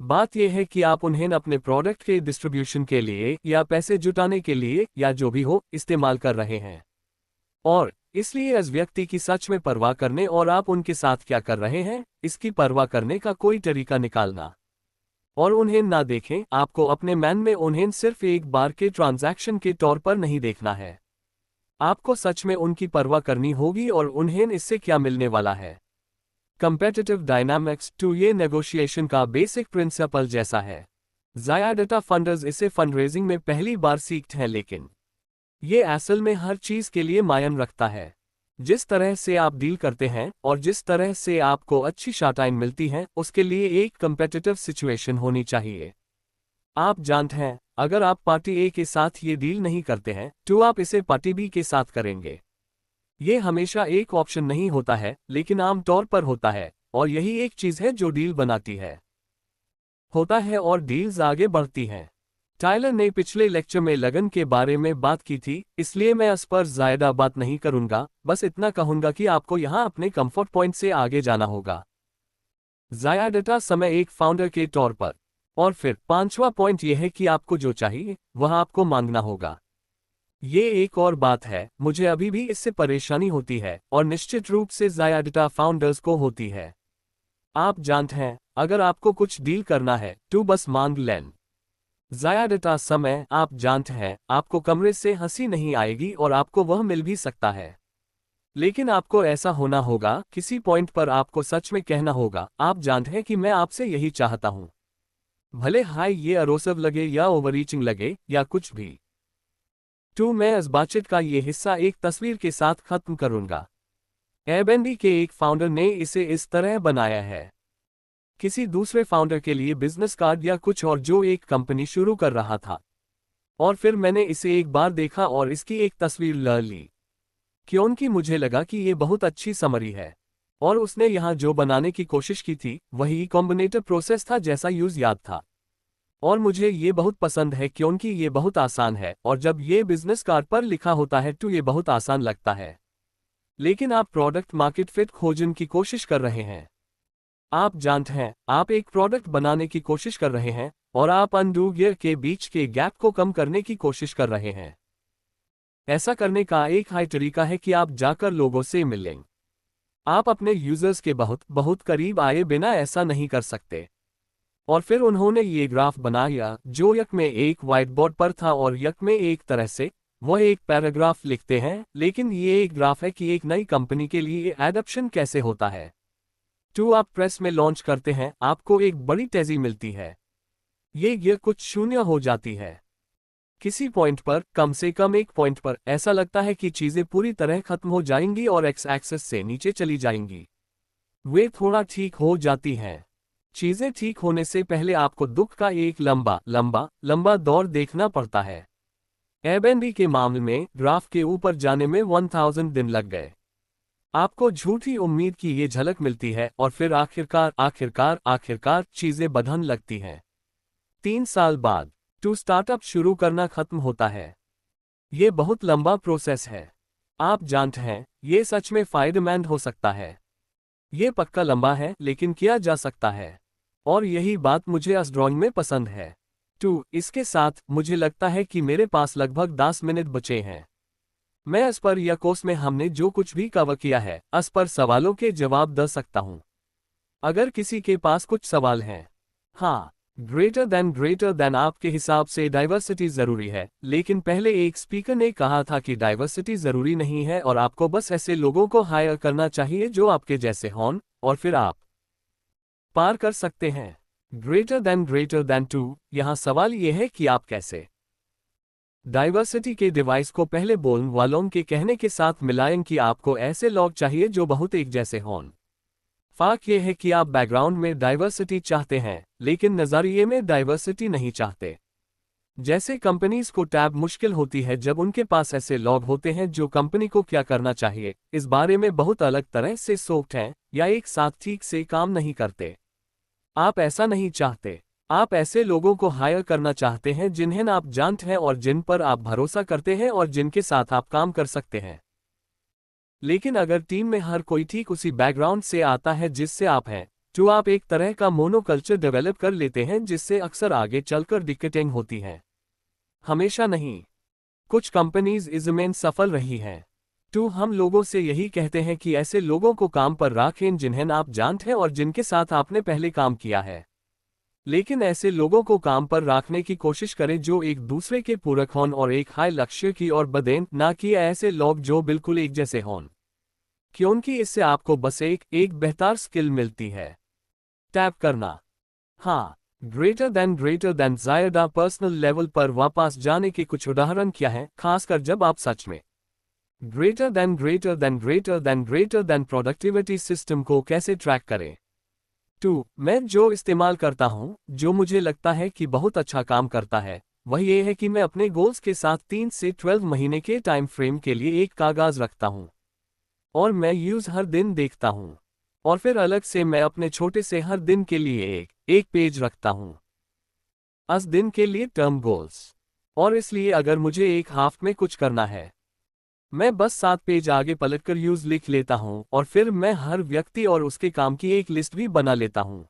बात यह है कि आप उन्हें अपने प्रोडक्ट के डिस्ट्रीब्यूशन के लिए या पैसे जुटाने के लिए या जो भी हो इस्तेमाल कर रहे हैं। और इसलिए इस व्यक्ति की सच में परवाह करने और आप उनके साथ क्या कर रहे हैं इसकी परवाह करने का कोई तरीका निकालना। और उन्हें ना देखें, आपको अपने मन में उन्हें सिर्फ एक बार के ट्रांजैक्शन के तौर पर नहीं देखना है। आपको सच में उनकी परवाह करनी होगी और उन्हें इससे क्या मिलने वाला है। कंपेटिटिव डायनामिक्स 2 ये नेगोशिएशन का बेसिक प्रिंसिपल जैसा है। ज़्यादातर फंडर्स इसे फंडरेजिंग में पहली बार सीखते हैं, लेकिन ये असल में हर चीज के लिए मायने रखता है। जिस तरह से आप डील करते हैं और जिस तरह से आपको अच्छी शाटाइन मिलती है, उसके लिए एक कंपेटिटिव सिचुएशन होनी चाहिए। आप जानते हैं, अगर आप पार्टी ए के साथ ये डील नहीं करते हैं तो आप इसे पार्टी बी के साथ करेंगे। ये हमेशा एक ऑप्शन नहीं होता है, लेकिन आमतौर पर होता है, और यही एक चीज है जो डील बनाती है। होता है और डील्स आगे बढ़ती हैं। टायलर ने पिछले लेक्चर में लगन के बारे में बात की थी, इसलिए मैं इस पर ज्यादा बात नहीं करूंगा, बस इतना कहूंगा कि आपको यहां अपने कंफर्ट पॉइंट से आगे जाना होगा ज्यादातर समय एक फाउंडर के तौर पर। और फिर 5वां पॉइंट यह है कि आपको जो चाहिए वह आपको मांगना होगा। ये एक और बात है, मुझे अभी भी इससे परेशानी होती है और निश्चित रूप से ज्यादातर फाउंडर्स को होती है। आप जानते हैं, अगर आपको कुछ डील करना है तो बस मांग लें। ज्यादातर समय आप जानते हैं, आपको कमरे से हंसी नहीं आएगी और आपको वह मिल भी सकता है। लेकिन आपको ऐसा होना होगा, किसी पॉइंट पर आपको सच में कहना होगा, आप जानते हैं कि मैं आपसे यही चाहता हूं। भले हाय ये अरोसव लगे या ओवररीचिंग लगे या कुछ भी। तो मैं इस बातचीत का ये हिस्सा एक तस्वीर के साथ खत्म करूंगा। एयरबीएनबी के एक फाउंडर ने इसे इस तरह बनाया है। किसी दूसरे फाउंडर के लिए बिजनेस कार्ड या कुछ और जो एक कंपनी शुरू कर रहा था। और फिर मैंने इसे एक बार देखा और इसकी एक तस्वीर ले ली, क्योंकि मुझे लगा कि ये बहुत अच्छी समरी है। और उसने यहाँ जो बनाने की कोशिश की थी वही कॉम्बिनेटर प्रोसेस था जैसा यूज याद था। और मुझे ये बहुत पसंद है क्योंकि ये बहुत आसान है और जब ये बिजनेस कार्ड पर लिखा होता है तो ये बहुत आसान लगता है। लेकिन आप प्रोडक्ट मार्केट फिट खोजने की कोशिश कर रहे हैं। आप जानते हैं, आप एक प्रोडक्ट बनाने की कोशिश कर रहे हैं और आप अनडू गियर के बीच के गैप को कम करने की कोशिश कर रहे हैं। ऐसा करने का एक हाई तरीका है कि आप जाकर लोगों से मिलें। आप अपने यूजर्स के बहुत बहुत करीब आए बिना ऐसा नहीं कर सकते। और फिर उन्होंने ये ग्राफ बनाया जो यक में एक व्हाइट बोर्ड पर था और यक में एक तरह से वह एक पैराग्राफ लिखते हैं, लेकिन ये एक ग्राफ है कि एक नई कंपनी के लिए एडॉप्शन कैसे होता है। तो आप प्रेस में लॉन्च करते हैं, आपको एक बड़ी तेजी मिलती है। ये कुछ शून्य हो जाती है। किसी पॉइंट पर, कम से कम एक पॉइंट पर, ऐसा लगता है कि चीजें पूरी तरह खत्म हो जाएंगी और एक्स एक्सेस से नीचे चली जाएंगी। वे थोड़ा ठीक हो जाती हैं। चीजें ठीक होने से पहले आपको दुख का एक लंबा लंबा लंबा दौर देखना पड़ता है। एयरबीएनबी के मामले में ग्राफ के ऊपर जाने में 1000 दिन लग गए। आपको झूठी उम्मीद की ये झलक मिलती है और फिर आखिरकार चीजें बढ़ने लगती हैं। 3 साल बाद स्टार्टअप शुरू करना खत्म होता है। ये बहुत लंबा प्रोसेस है। आप जानते हैं, ये सच में फायदेमंद हो सकता है। ये पक्का लंबा है लेकिन किया जा सकता है। और यही बात मुझे इस ड्राइंग में पसंद है। इसके साथ मुझे लगता है कि मेरे पास लगभग 10 मिनट बचे हैं। मैं इस पर या कोर्स में हमने जो कुछ भी कवर किया है इस पर सवालों के जवाब दे सकता हूं। अगर किसी के पास कुछ सवाल हैं। हाँ, ग्रेटर देन आपके हिसाब से डाइवर्सिटी जरूरी है, लेकिन पहले एक स्पीकर ने कहा था कि डाइवर्सिटी जरूरी नहीं है और आपको बस ऐसे लोगों को हायर करना चाहिए जो आपके जैसे हों, और फिर आप पार कर सकते हैं। ग्रेटर देन 2, यहां सवाल यह है कि आप कैसे डाइवर्सिटी के डिवाइस को पहले बोलने वालों के कहने के साथ मिलाएं कि आपको ऐसे लोग चाहिए जो बहुत एक जैसे हों। फर्क यह है कि आप बैकग्राउंड में डाइवर्सिटी चाहते हैं, लेकिन नज़रिए में डाइवर्सिटी नहीं चाहते। जैसे कंपनीज को टैब मुश्किल होती है जब उनके पास ऐसे लोग होते हैं जो कंपनी को क्या करना चाहिए इस बारे में बहुत अलग तरह से सोचते हैं या एक साथ ठीक से काम नहीं करते। आप ऐसा नहीं चाहते। आप ऐसे लोगों को हायर करना चाहते हैं जिन्हें आप जानते हैं और जिन पर आप भरोसा करते हैं और जिनके साथ आप काम कर सकते हैं। लेकिन अगर टीम में हर कोई ठीक उसी बैकग्राउंड से आता है जिससे आप हैं, तो आप एक तरह का मोनोकल्चर डेवलप कर लेते हैं जिससे अक्सर आगे चलकर दिक्कतें होती हैं। हमेशा नहीं। कुछ कंपनीज इसमें सफल रही हैं। तो हम लोगों से यही कहते हैं कि ऐसे लोगों को काम पर रखें जिन्हें आप जानते हैं और जिनके साथ आपने पहले काम किया है। लेकिन ऐसे लोगों को काम पर रखने की कोशिश करें जो एक दूसरे के पूरक हों और एक हाई लक्ष्य की ओर बढ़ें, ना कि ऐसे लोग जो बिल्कुल एक जैसे हों। क्योंकि इससे आपको बस एक बेहतर स्किल मिलती है। टैप करना। हाँ, ग्रेटर देन ज़्यादा पर्सनल लेवल पर वापस जाने के कुछ उदाहरण क्या हैं, खासकर जब आप सच में ग्रेटर देन प्रोडक्टिविटी सिस्टम को कैसे ट्रैक करें। मैं जो इस्तेमाल करता हूं, जो मुझे लगता है कि बहुत अच्छा काम करता है, वह ये है कि मैं अपने गोल्स के साथ 3 से 12 महीने के टाइम फ्रेम के लिए एक कागज रखता हूं और मैं यूज हर दिन देखता हूं। और फिर अलग से मैं अपने छोटे से हर दिन के लिए एक पेज रखता हूं। इस दिन के लिए टर्म गोल्स। और इसलिए अगर मुझे एक हाफ में कुछ करना है, मैं बस 7 पेज आगे पलटकर यूज लिख लेता हूं और फिर मैं हर व्यक्ति और उसके काम की एक लिस्ट भी बना लेता हूं।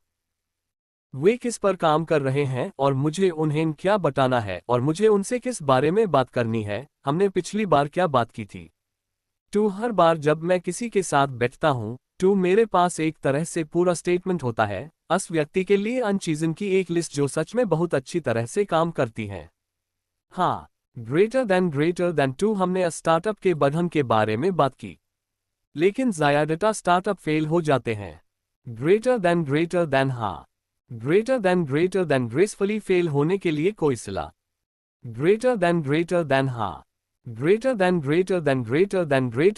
वे किस पर काम कर रहे हैं और मुझे उन्हें क्या बताना है और मुझे उनसे किस बारे में बात करनी है, हमने पिछली बार क्या बात की थी। हर बार जब मैं किसी के साथ बैठता हूं, मेरे पास एक तरह से पूरा स्टेटमेंट होता है उस व्यक्ति के लिए अन चीज़ों की एक लिस्ट जो सच में बहुत अच्छी तरह से काम करती हैं। हाँ, ग्रेटर देन 2 हमने स्टार्टअप के बढ़न के बारे में बात की, लेकिन ज़्यादातर स्टार्टअप फेल हो जाते हैं। ग्रेटर देन हाँ, ग्रेटर देन ग्रेसफुली फेल होने के लिए कोई सलाह। ग्रेटर देन हाँ, ग्रेटर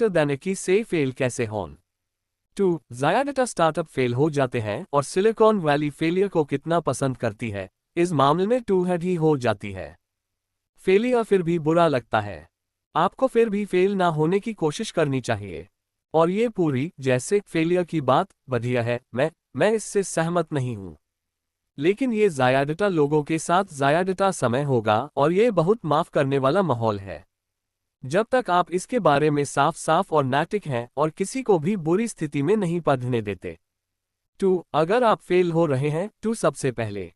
देन 21 से फेल कैसे हों। 2. ज़्यादातर स्टार्टअप फेल हो जाते हैं और सिलिकॉन वैली फेलियर को कितना पसंद करती है, इस मामले में 2 हेड ही हो जाती है। फेलियर फिर भी बुरा लगता है। आपको फिर भी फेल ना होने की कोशिश करनी चाहिए। और ये पूरी जैसे फेलियर की बात बढ़िया है, मैं इससे सहमत नहीं हूं। लेकिन ये ज़्यादातर लोगों के साथ ज़्यादातर समय होगा और ये बहुत माफ करने वाला माहौल है। जब तक आप इसके बारे में साफ साफ और नैतिक हैं और किसी को भी बुरी स्थिति में नहीं पड़ने देते। 2. अगर आप फेल हो रहे हैं तो सबसे पहले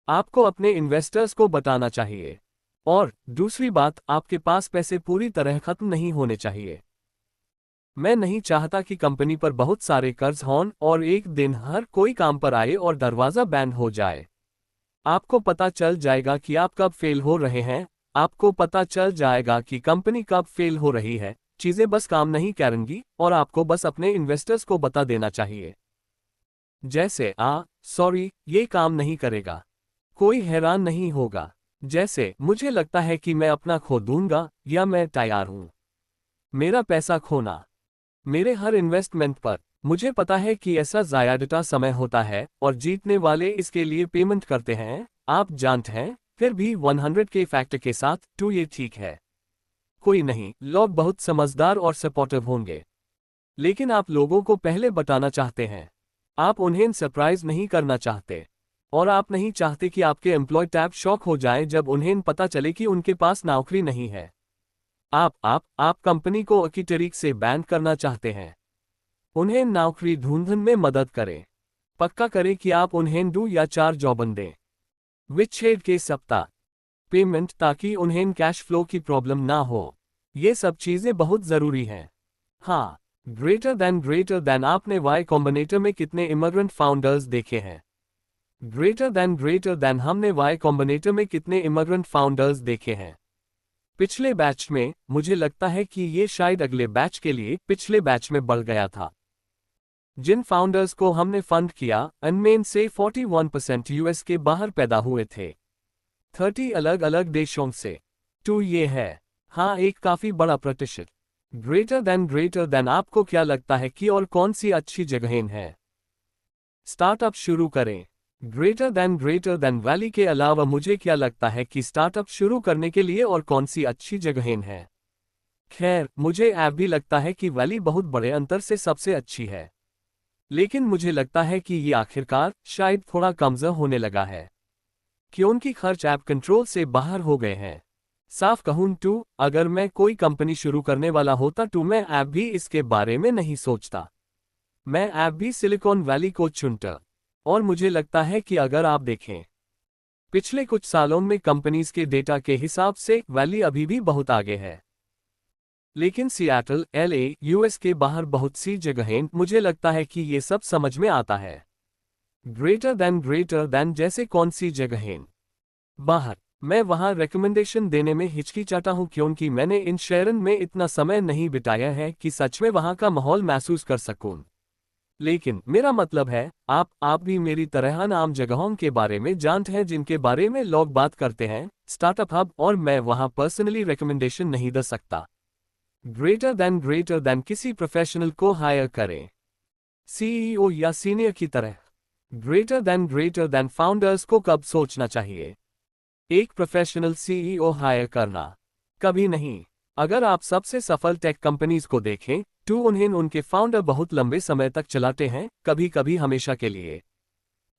आपको अपने इन्वेस्टर्स को बताना चाहिए। और दूसरी बात, आपके पास पैसे पूरी तरह खत्म नहीं होने चाहिए। मैं नहीं चाहता कि कंपनी पर बहुत सारे कर्ज हों और एक दिन हर कोई काम पर आए और दरवाजा बैंड हो जाए। आपको पता चल जाएगा कि आप कब फेल हो रहे हैं, आपको पता चल जाएगा कि कंपनी कब फेल हो रही है, चीजें बस काम नहीं करेंगी और आपको बस अपने इन्वेस्टर्स को बता देना चाहिए। जैसे सॉरी, ये काम नहीं करेगा। कोई हैरान नहीं होगा। जैसे मुझे लगता है कि मैं अपना खो दूंगा या मैं तैयार हूं मेरा पैसा खोना मेरे हर इन्वेस्टमेंट पर। मुझे पता है कि ऐसा ज़्यादातर समय होता है और जीतने वाले इसके लिए पेमेंट करते हैं, आप जानते हैं। फिर भी 100 के फैक्टर के साथ तो ये ठीक है। कोई नहीं, लोग बहुत समझदार और सपोर्टिव होंगे। लेकिन आप लोगों को पहले बताना चाहते हैं। आप उन्हें सरप्राइज नहीं करना चाहते। और आप नहीं चाहते कि आपके एम्प्लॉय टैब शॉक हो जाए जब उन्हें पता चले कि उनके पास नौकरी नहीं है। आप कंपनी को की तरीक से बैन करना चाहते हैं। उन्हें नौकरी ढूंढने में मदद करें। पक्का करें कि आप उन्हें 2 या 4 जॉब दें। विच्छेद के सप्ताह पेमेंट ताकि उन्हें कैश फ्लो की प्रॉब्लम ना हो। ये सब चीजें बहुत जरूरी हैं। हाँ, ग्रेटर देन आपने वाई कॉम्बिनेटर में कितने इमिग्रेंट फाउंडर्स देखे हैं? ग्रेटर देन हमने वाई कॉम्बिनेटर में कितने इमिग्रेंट फाउंडर्स देखे हैं? पिछले बैच में मुझे लगता है कि ये शायद अगले बैच के लिए पिछले बैच में बढ़ गया था। जिन फाउंडर्स को हमने फंड किया, उनमें से 41% यूएस के बाहर पैदा हुए थे, 30 अलग अलग देशों से। तो ये है, हाँ, एक काफी बड़ा प्रतिशत। ग्रेटर देन आपको क्या लगता है कि और कौन सी अच्छी जगहें हैं स्टार्टअप शुरू करें? ग्रेटर देन वैली के अलावा मुझे क्या लगता है कि स्टार्टअप शुरू करने के लिए और कौन सी अच्छी जगहें हैं? खैर, मुझे ऐप भी लगता है कि वैली बहुत बड़े अंतर से सबसे अच्छी है। लेकिन मुझे लगता है कि ये आखिरकार शायद थोड़ा कमजोर होने लगा है क्योंकि खर्च ऐप कंट्रोल से बाहर हो गए हैं। साफ कहूं तो अगर मैं कोई कंपनी शुरू करने वाला होता तो मैं ऐप भी इसके बारे में नहीं सोचता। मैं ऐप भी सिलिकॉन वैली को चुनता। और मुझे लगता है कि अगर आप देखें पिछले कुछ सालों में कंपनीज के डेटा के हिसाब से वैली अभी भी बहुत आगे है। लेकिन सिएटल, एलए, यूएस के बाहर बहुत सी जगहें, मुझे लगता है कि ये सब समझ में आता है। ग्रेटर देन जैसे कौन सी जगहें? बाहर, मैं वहां रिकमेंडेशन देने में हिचकिचाता हूं क्योंकि मैंने इन शहरों में इतना समय नहीं बिताया है कि सच में वहां का माहौल महसूस कर सकूं। लेकिन मेरा मतलब है, आप भी मेरी तरह आम जगहों के बारे में जानते हैं जिनके बारे में लोग बात करते हैं, स्टार्टअप हब, और मैं वहां पर्सनली रिकमेंडेशन नहीं दे सकता। ग्रेटर देन किसी प्रोफेशनल को हायर करें, सीईओ या सीनियर की तरह। ग्रेटर देन फाउंडर्स को कब सोचना चाहिए? एक प्रोफेशनल सीईओ हायर करना कभी नहीं। अगर आप सबसे सफल टेक कंपनीज को देखें तो उन्हें उनके फाउंडर बहुत लंबे समय तक चलाते हैं, कभी कभी हमेशा के लिए।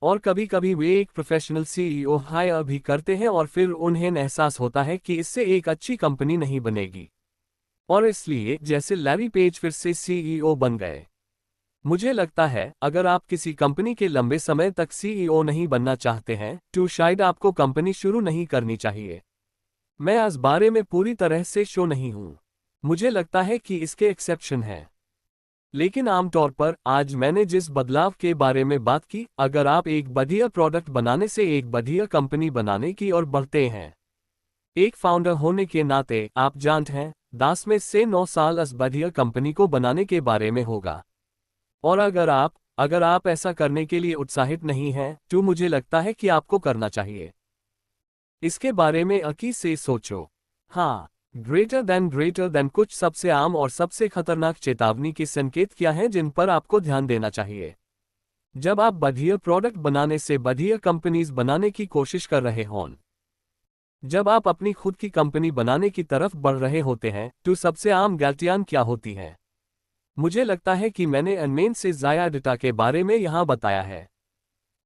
और कभी कभी वे एक प्रोफेशनल सीईओ हायर भी करते हैं और फिर उन्हें एहसास होता है कि इससे एक अच्छी कंपनी नहीं बनेगी। और इसलिए जैसे लैरी पेज फिर से सीईओ बन गए। मुझे लगता है अगर आप किसी कंपनी के लंबे समय तक सीईओ नहीं बनना चाहते हैं तो शायद आपको कंपनी शुरू नहीं करनी चाहिए। मैं इस बारे में पूरी तरह से श्योर नहीं हूं। मुझे लगता है कि इसके एक्सेप्शन हैं। लेकिन आमतौर पर आज मैंने जिस बदलाव के बारे में बात की, अगर आप एक बढ़िया प्रोडक्ट बनाने से एक बढ़िया कंपनी बनाने की ओर बढ़ते हैं, एक फाउंडर होने के नाते आप जानते हैं 10 में से 9 साल इस बढ़िया कंपनी को बनाने के बारे में होगा। और अगर आप ऐसा करने के लिए उत्साहित नहीं हैं तो मुझे लगता है कि आपको करना चाहिए। इसके बारे में अकी से सोचो। हाँ, ग्रेटर देन कुछ सबसे आम और सबसे खतरनाक चेतावनी के संकेत क्या हैं जिन पर आपको ध्यान देना चाहिए जब आप बढ़िया प्रोडक्ट बनाने से बढ़िया कंपनीज बनाने की कोशिश कर रहे हों। जब आप अपनी खुद की कंपनी बनाने की तरफ बढ़ रहे होते हैं तो सबसे आम गलतियां क्या होती हैं? मुझे लगता है कि मैंने अनमेन से ज़ाया डेटा के बारे में यहाँ बताया है।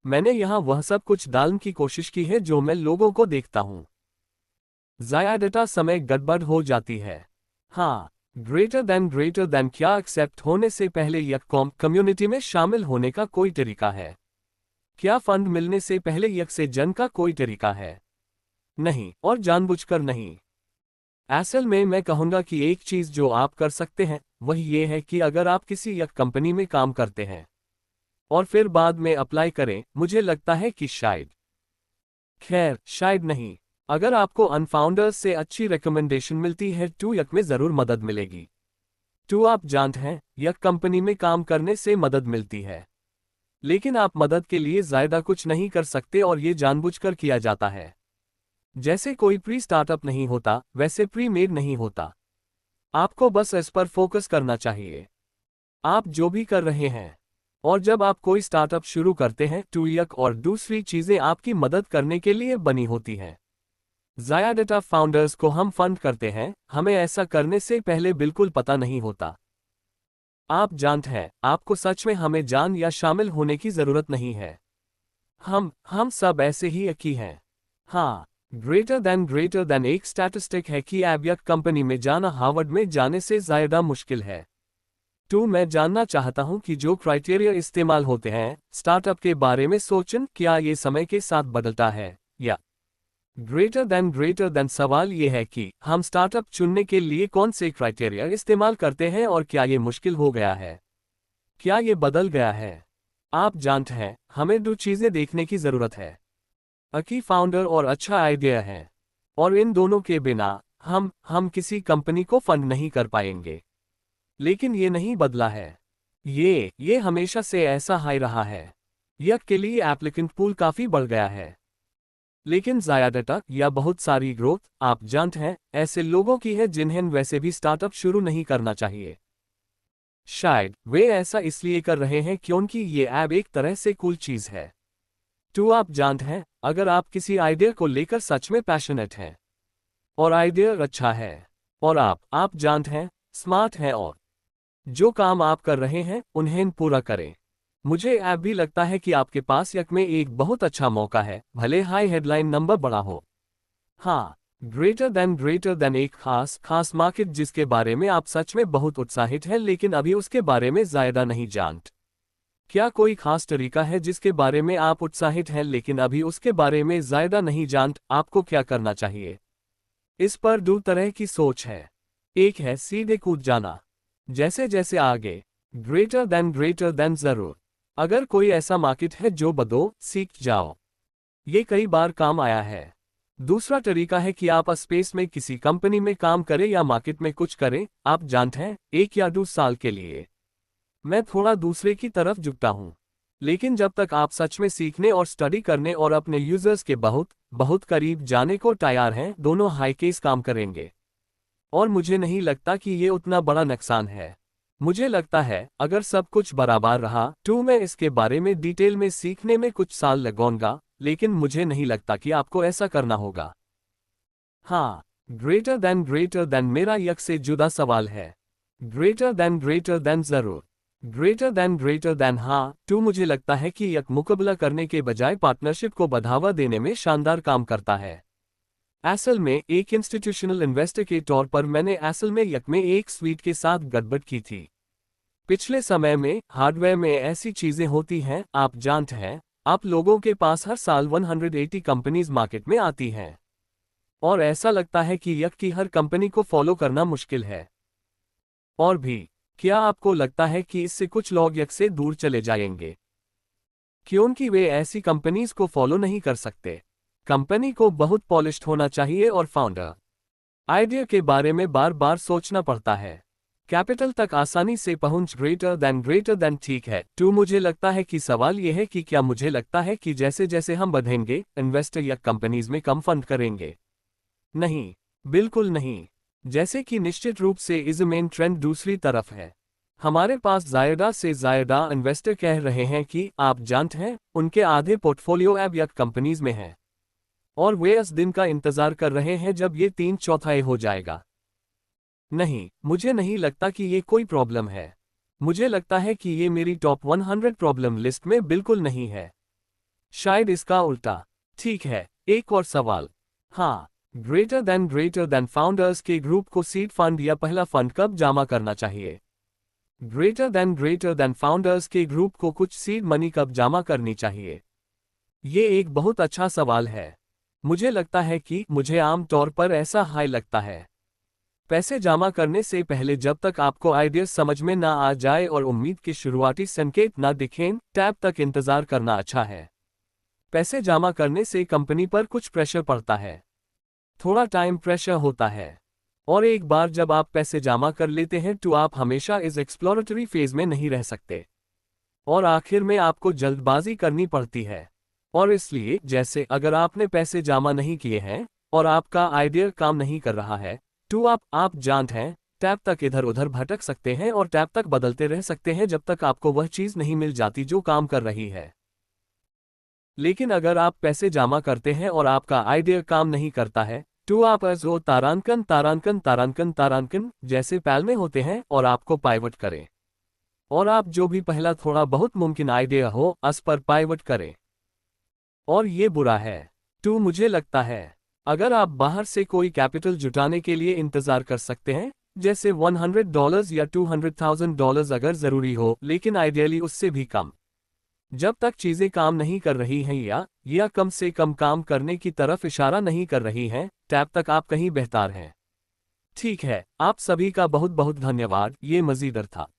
मैंने यहाँ वह सब कुछ डालने की कोशिश की है जो मैं लोगों को देखता हूँ। ज़ाया डेटा समय गड़बड़ हो जाती है। हाँ, ग्रेटर देन क्या एक्सेप्ट होने से पहले यक कम्युनिटी में शामिल होने का कोई तरीका है? क्या फंड मिलने से पहले यक से जन का कोई तरीका है? नहीं, और जानबूझकर नहीं। असल में मैं कहूँगा कि एक चीज़ जो आप कर सकते हैं वह ये है कि अगर आप किसी यक कंपनी में काम करते हैं और फिर बाद में अप्लाई करें, मुझे लगता है कि शायद नहीं। अगर आपको अनफाउंडर्स से अच्छी रिकमेंडेशन मिलती है तो यक में ज़रूर मदद मिलेगी। तो आप जानते हैं, यक कंपनी में काम करने से मदद मिलती है, लेकिन आप मदद के लिए ज़्यादा कुछ नहीं कर सकते और ये जानबूझकर किया जाता है। जैसे कोई प्री स्टार्टअप नहीं होता, वैसे प्री मेड नहीं होता। आपको बस इस पर फोकस करना चाहिए, आप जो भी कर रहे हैं। और जब आप कोई स्टार्टअप शुरू करते हैं तो यक और दूसरी चीज़ें आपकी मदद करने के लिए बनी होती हैं। ज़ाया डेटा फाउंडर्स को हम फंड करते हैं, हमें ऐसा करने से पहले बिल्कुल पता नहीं होता। आप जानते हैं, आपको सच में हमें जान या शामिल होने की ज़रूरत नहीं है। हम सब ऐसे ही यकी हैं। हाँ, ग्रेटर देन एक स्टैटिस्टिक है कि अब यक कंपनी में जाना हार्वर्ड में जाने से ज़्यादा मुश्किल है। तो मैं जानना चाहता हूं कि जो क्राइटेरिया इस्तेमाल होते हैं स्टार्टअप के बारे में सोचें, क्या ये समय के साथ बदलता है या ग्रेटर देन सवाल ये है कि हम स्टार्टअप चुनने के लिए कौन से क्राइटेरिया इस्तेमाल करते हैं और क्या ये मुश्किल हो गया है, क्या ये बदल गया है। आप जानते हैं, हमें दो चीज़ें देखने की ज़रूरत है, अकी फाउंडर और अच्छा आइडिया है, और इन दोनों के बिना हम किसी कंपनी को फंड नहीं कर पाएंगे। लेकिन ये नहीं बदला है, ये हमेशा से ऐसा हाई रहा है। यक के लिए एप्लीकेंट पूल काफ़ी बढ़ गया है, लेकिन ज़ाया डेटा या बहुत सारी ग्रोथ, आप जानते हैं, ऐसे लोगों की है जिन्हें वैसे भी स्टार्टअप शुरू नहीं करना चाहिए। शायद वे ऐसा इसलिए कर रहे हैं क्योंकि ये ऐप एक तरह से कूल चीज़ है। तो आप जानते हैं, अगर आप किसी आइडिया को लेकर सच में पैशनेट हैं और आइडिया अच्छा है और आप जानते हैं, स्मार्ट हैं और जो काम आप कर रहे हैं उन्हें पूरा करें, मुझे ऐप भी लगता है कि आपके पास यक में एक बहुत अच्छा मौका है, भले हाई हेडलाइन नंबर बड़ा हो। हाँ, ग्रेटर देन एक खास मार्केट जिसके बारे में आप सच में बहुत उत्साहित हैं लेकिन अभी उसके बारे में ज़्यादा नहीं जानते। क्या कोई खास तरीका है जिसके बारे में आप उत्साहित हैं लेकिन अभी उसके बारे में ज़्यादा नहीं जानते? आपको क्या करना चाहिए? इस पर दो तरह की सोच है। एक है सीधे कूद जाना, जैसे जैसे आगे, ग्रेटर देन ज़रूर। अगर कोई ऐसा मार्केट है जो बदो, सीख जाओ। ये कई बार काम आया है। दूसरा तरीका है कि आप स्पेस में किसी कंपनी में काम करें या मार्केट में कुछ करें, आप जानते हैं, 1 या 2 साल के लिए। मैं थोड़ा दूसरे की तरफ झुकता हूँ, लेकिन जब तक आप सच में सीखने और स्टडी करने और अपने यूजर्स के बहुत करीब जाने को तैयार हैं, दोनों हाई केस काम करेंगे। और मुझे नहीं लगता कि ये उतना बड़ा नुकसान है। मुझे लगता है, अगर सब कुछ बराबर रहा तो मैं इसके बारे में डिटेल में सीखने में कुछ साल लगाऊंगा, लेकिन मुझे नहीं लगता कि आपको ऐसा करना होगा। हाँ, ग्रेटर देन मेरा यक से जुदा सवाल है। ग्रेटर देन ज़रूर। ग्रेटर देन हाँ, तो मुझे लगता है कि यक मुकाबला करने के बजाय पार्टनरशिप को बढ़ावा देने में शानदार काम करता है। असल में एक इंस्टीट्यूशनल इन्वेस्टर के तौर पर मैंने असल में यक में एक स्वीट के साथ गड़बड़ की थी। पिछले समय में हार्डवेयर में ऐसी चीजें होती हैं, आप जानते हैं, आप लोगों के पास हर साल 180 कंपनीज मार्केट में आती हैं, और ऐसा लगता है कि यक की हर कंपनी को फॉलो करना मुश्किल है। और भी, क्या आपको लगता है कि इससे कुछ लोग यक से दूर चले जाएंगे क्योंकि वे ऐसी कंपनीज को फॉलो नहीं कर सकते? कंपनी को बहुत पॉलिश्ड होना चाहिए और फाउंडर आइडिया के बारे में बार बार सोचना पड़ता है। कैपिटल तक आसानी से पहुंच ग्रेटर देन ठीक है। तो मुझे लगता है कि सवाल यह है कि क्या मुझे लगता है कि जैसे जैसे हम बढ़ेंगे, इन्वेस्टर या कंपनीज में कम फंड करेंगे? नहीं, बिल्कुल नहीं। जैसे कि निश्चित रूप से इस मेन ट्रेंड दूसरी तरफ है। हमारे पास ज़्यादा से ज़्यादा इन्वेस्टर कह रहे हैं कि आप जानते हैं, उनके आधे पोर्टफोलियो ऐप या कंपनीज में हैं और वे इस दिन का इंतजार कर रहे हैं जब ये 3/4 हो जाएगा। नहीं, मुझे नहीं लगता कि ये कोई प्रॉब्लम है। मुझे लगता है कि ये मेरी टॉप 100 प्रॉब्लम लिस्ट में बिल्कुल नहीं है। शायद इसका उल्टा। ठीक है, एक और सवाल। हाँ, ग्रेटर देन फाउंडर्स के ग्रुप को सीड फंड या पहला फंड कब जमा करना चाहिए? ग्रेटर देन फाउंडर्स के ग्रुप को कुछ सीड मनी कब जमा करनी चाहिए? ये एक बहुत अच्छा सवाल है। मुझे लगता है कि मुझे आम तौर पर ऐसा हाई लगता है। पैसे जमा करने से पहले जब तक आपको आइडिया समझ में ना आ जाए और उम्मीद के शुरुआती संकेत ना दिखें, टैब तक इंतजार करना अच्छा है। पैसे जमा करने से कंपनी पर कुछ प्रेशर पड़ता है, थोड़ा टाइम प्रेशर होता है, और एक बार जब आप पैसे जमा कर लेते हैं तो आप हमेशा इस एक्सप्लोरेटरी फेज में नहीं रह सकते और आखिर में आपको जल्दबाजी करनी पड़ती है। और इसलिए जैसे अगर आपने पैसे जमा नहीं किए हैं और आपका आइडिया काम नहीं कर रहा है तो आप जानते हैं, टैब तक इधर उधर भटक सकते हैं और टैब तक बदलते रह सकते हैं जब तक आपको वह चीज नहीं मिल जाती जो काम कर रही है। लेकिन अगर आप पैसे जमा करते हैं और आपका आइडिया काम नहीं करता है तो आप जो तारांकन जैसे पैल में होते हैं और आपको पाइवट करें और आप जो भी पहला थोड़ा बहुत मुमकिन आइडिया हो उस पर पाइवट करें। और ये बुरा है। तो मुझे लगता है अगर आप बाहर से कोई कैपिटल जुटाने के लिए इंतजार कर सकते हैं, जैसे $100 या $200,000 अगर जरूरी हो, लेकिन आइडियली उससे भी कम, जब तक चीजें काम नहीं कर रही हैं या कम से कम काम करने की तरफ इशारा नहीं कर रही हैं, तब तक आप कहीं बेहतर हैं। ठीक है, आप सभी का बहुत बहुत धन्यवाद, ये मज़ेदार था।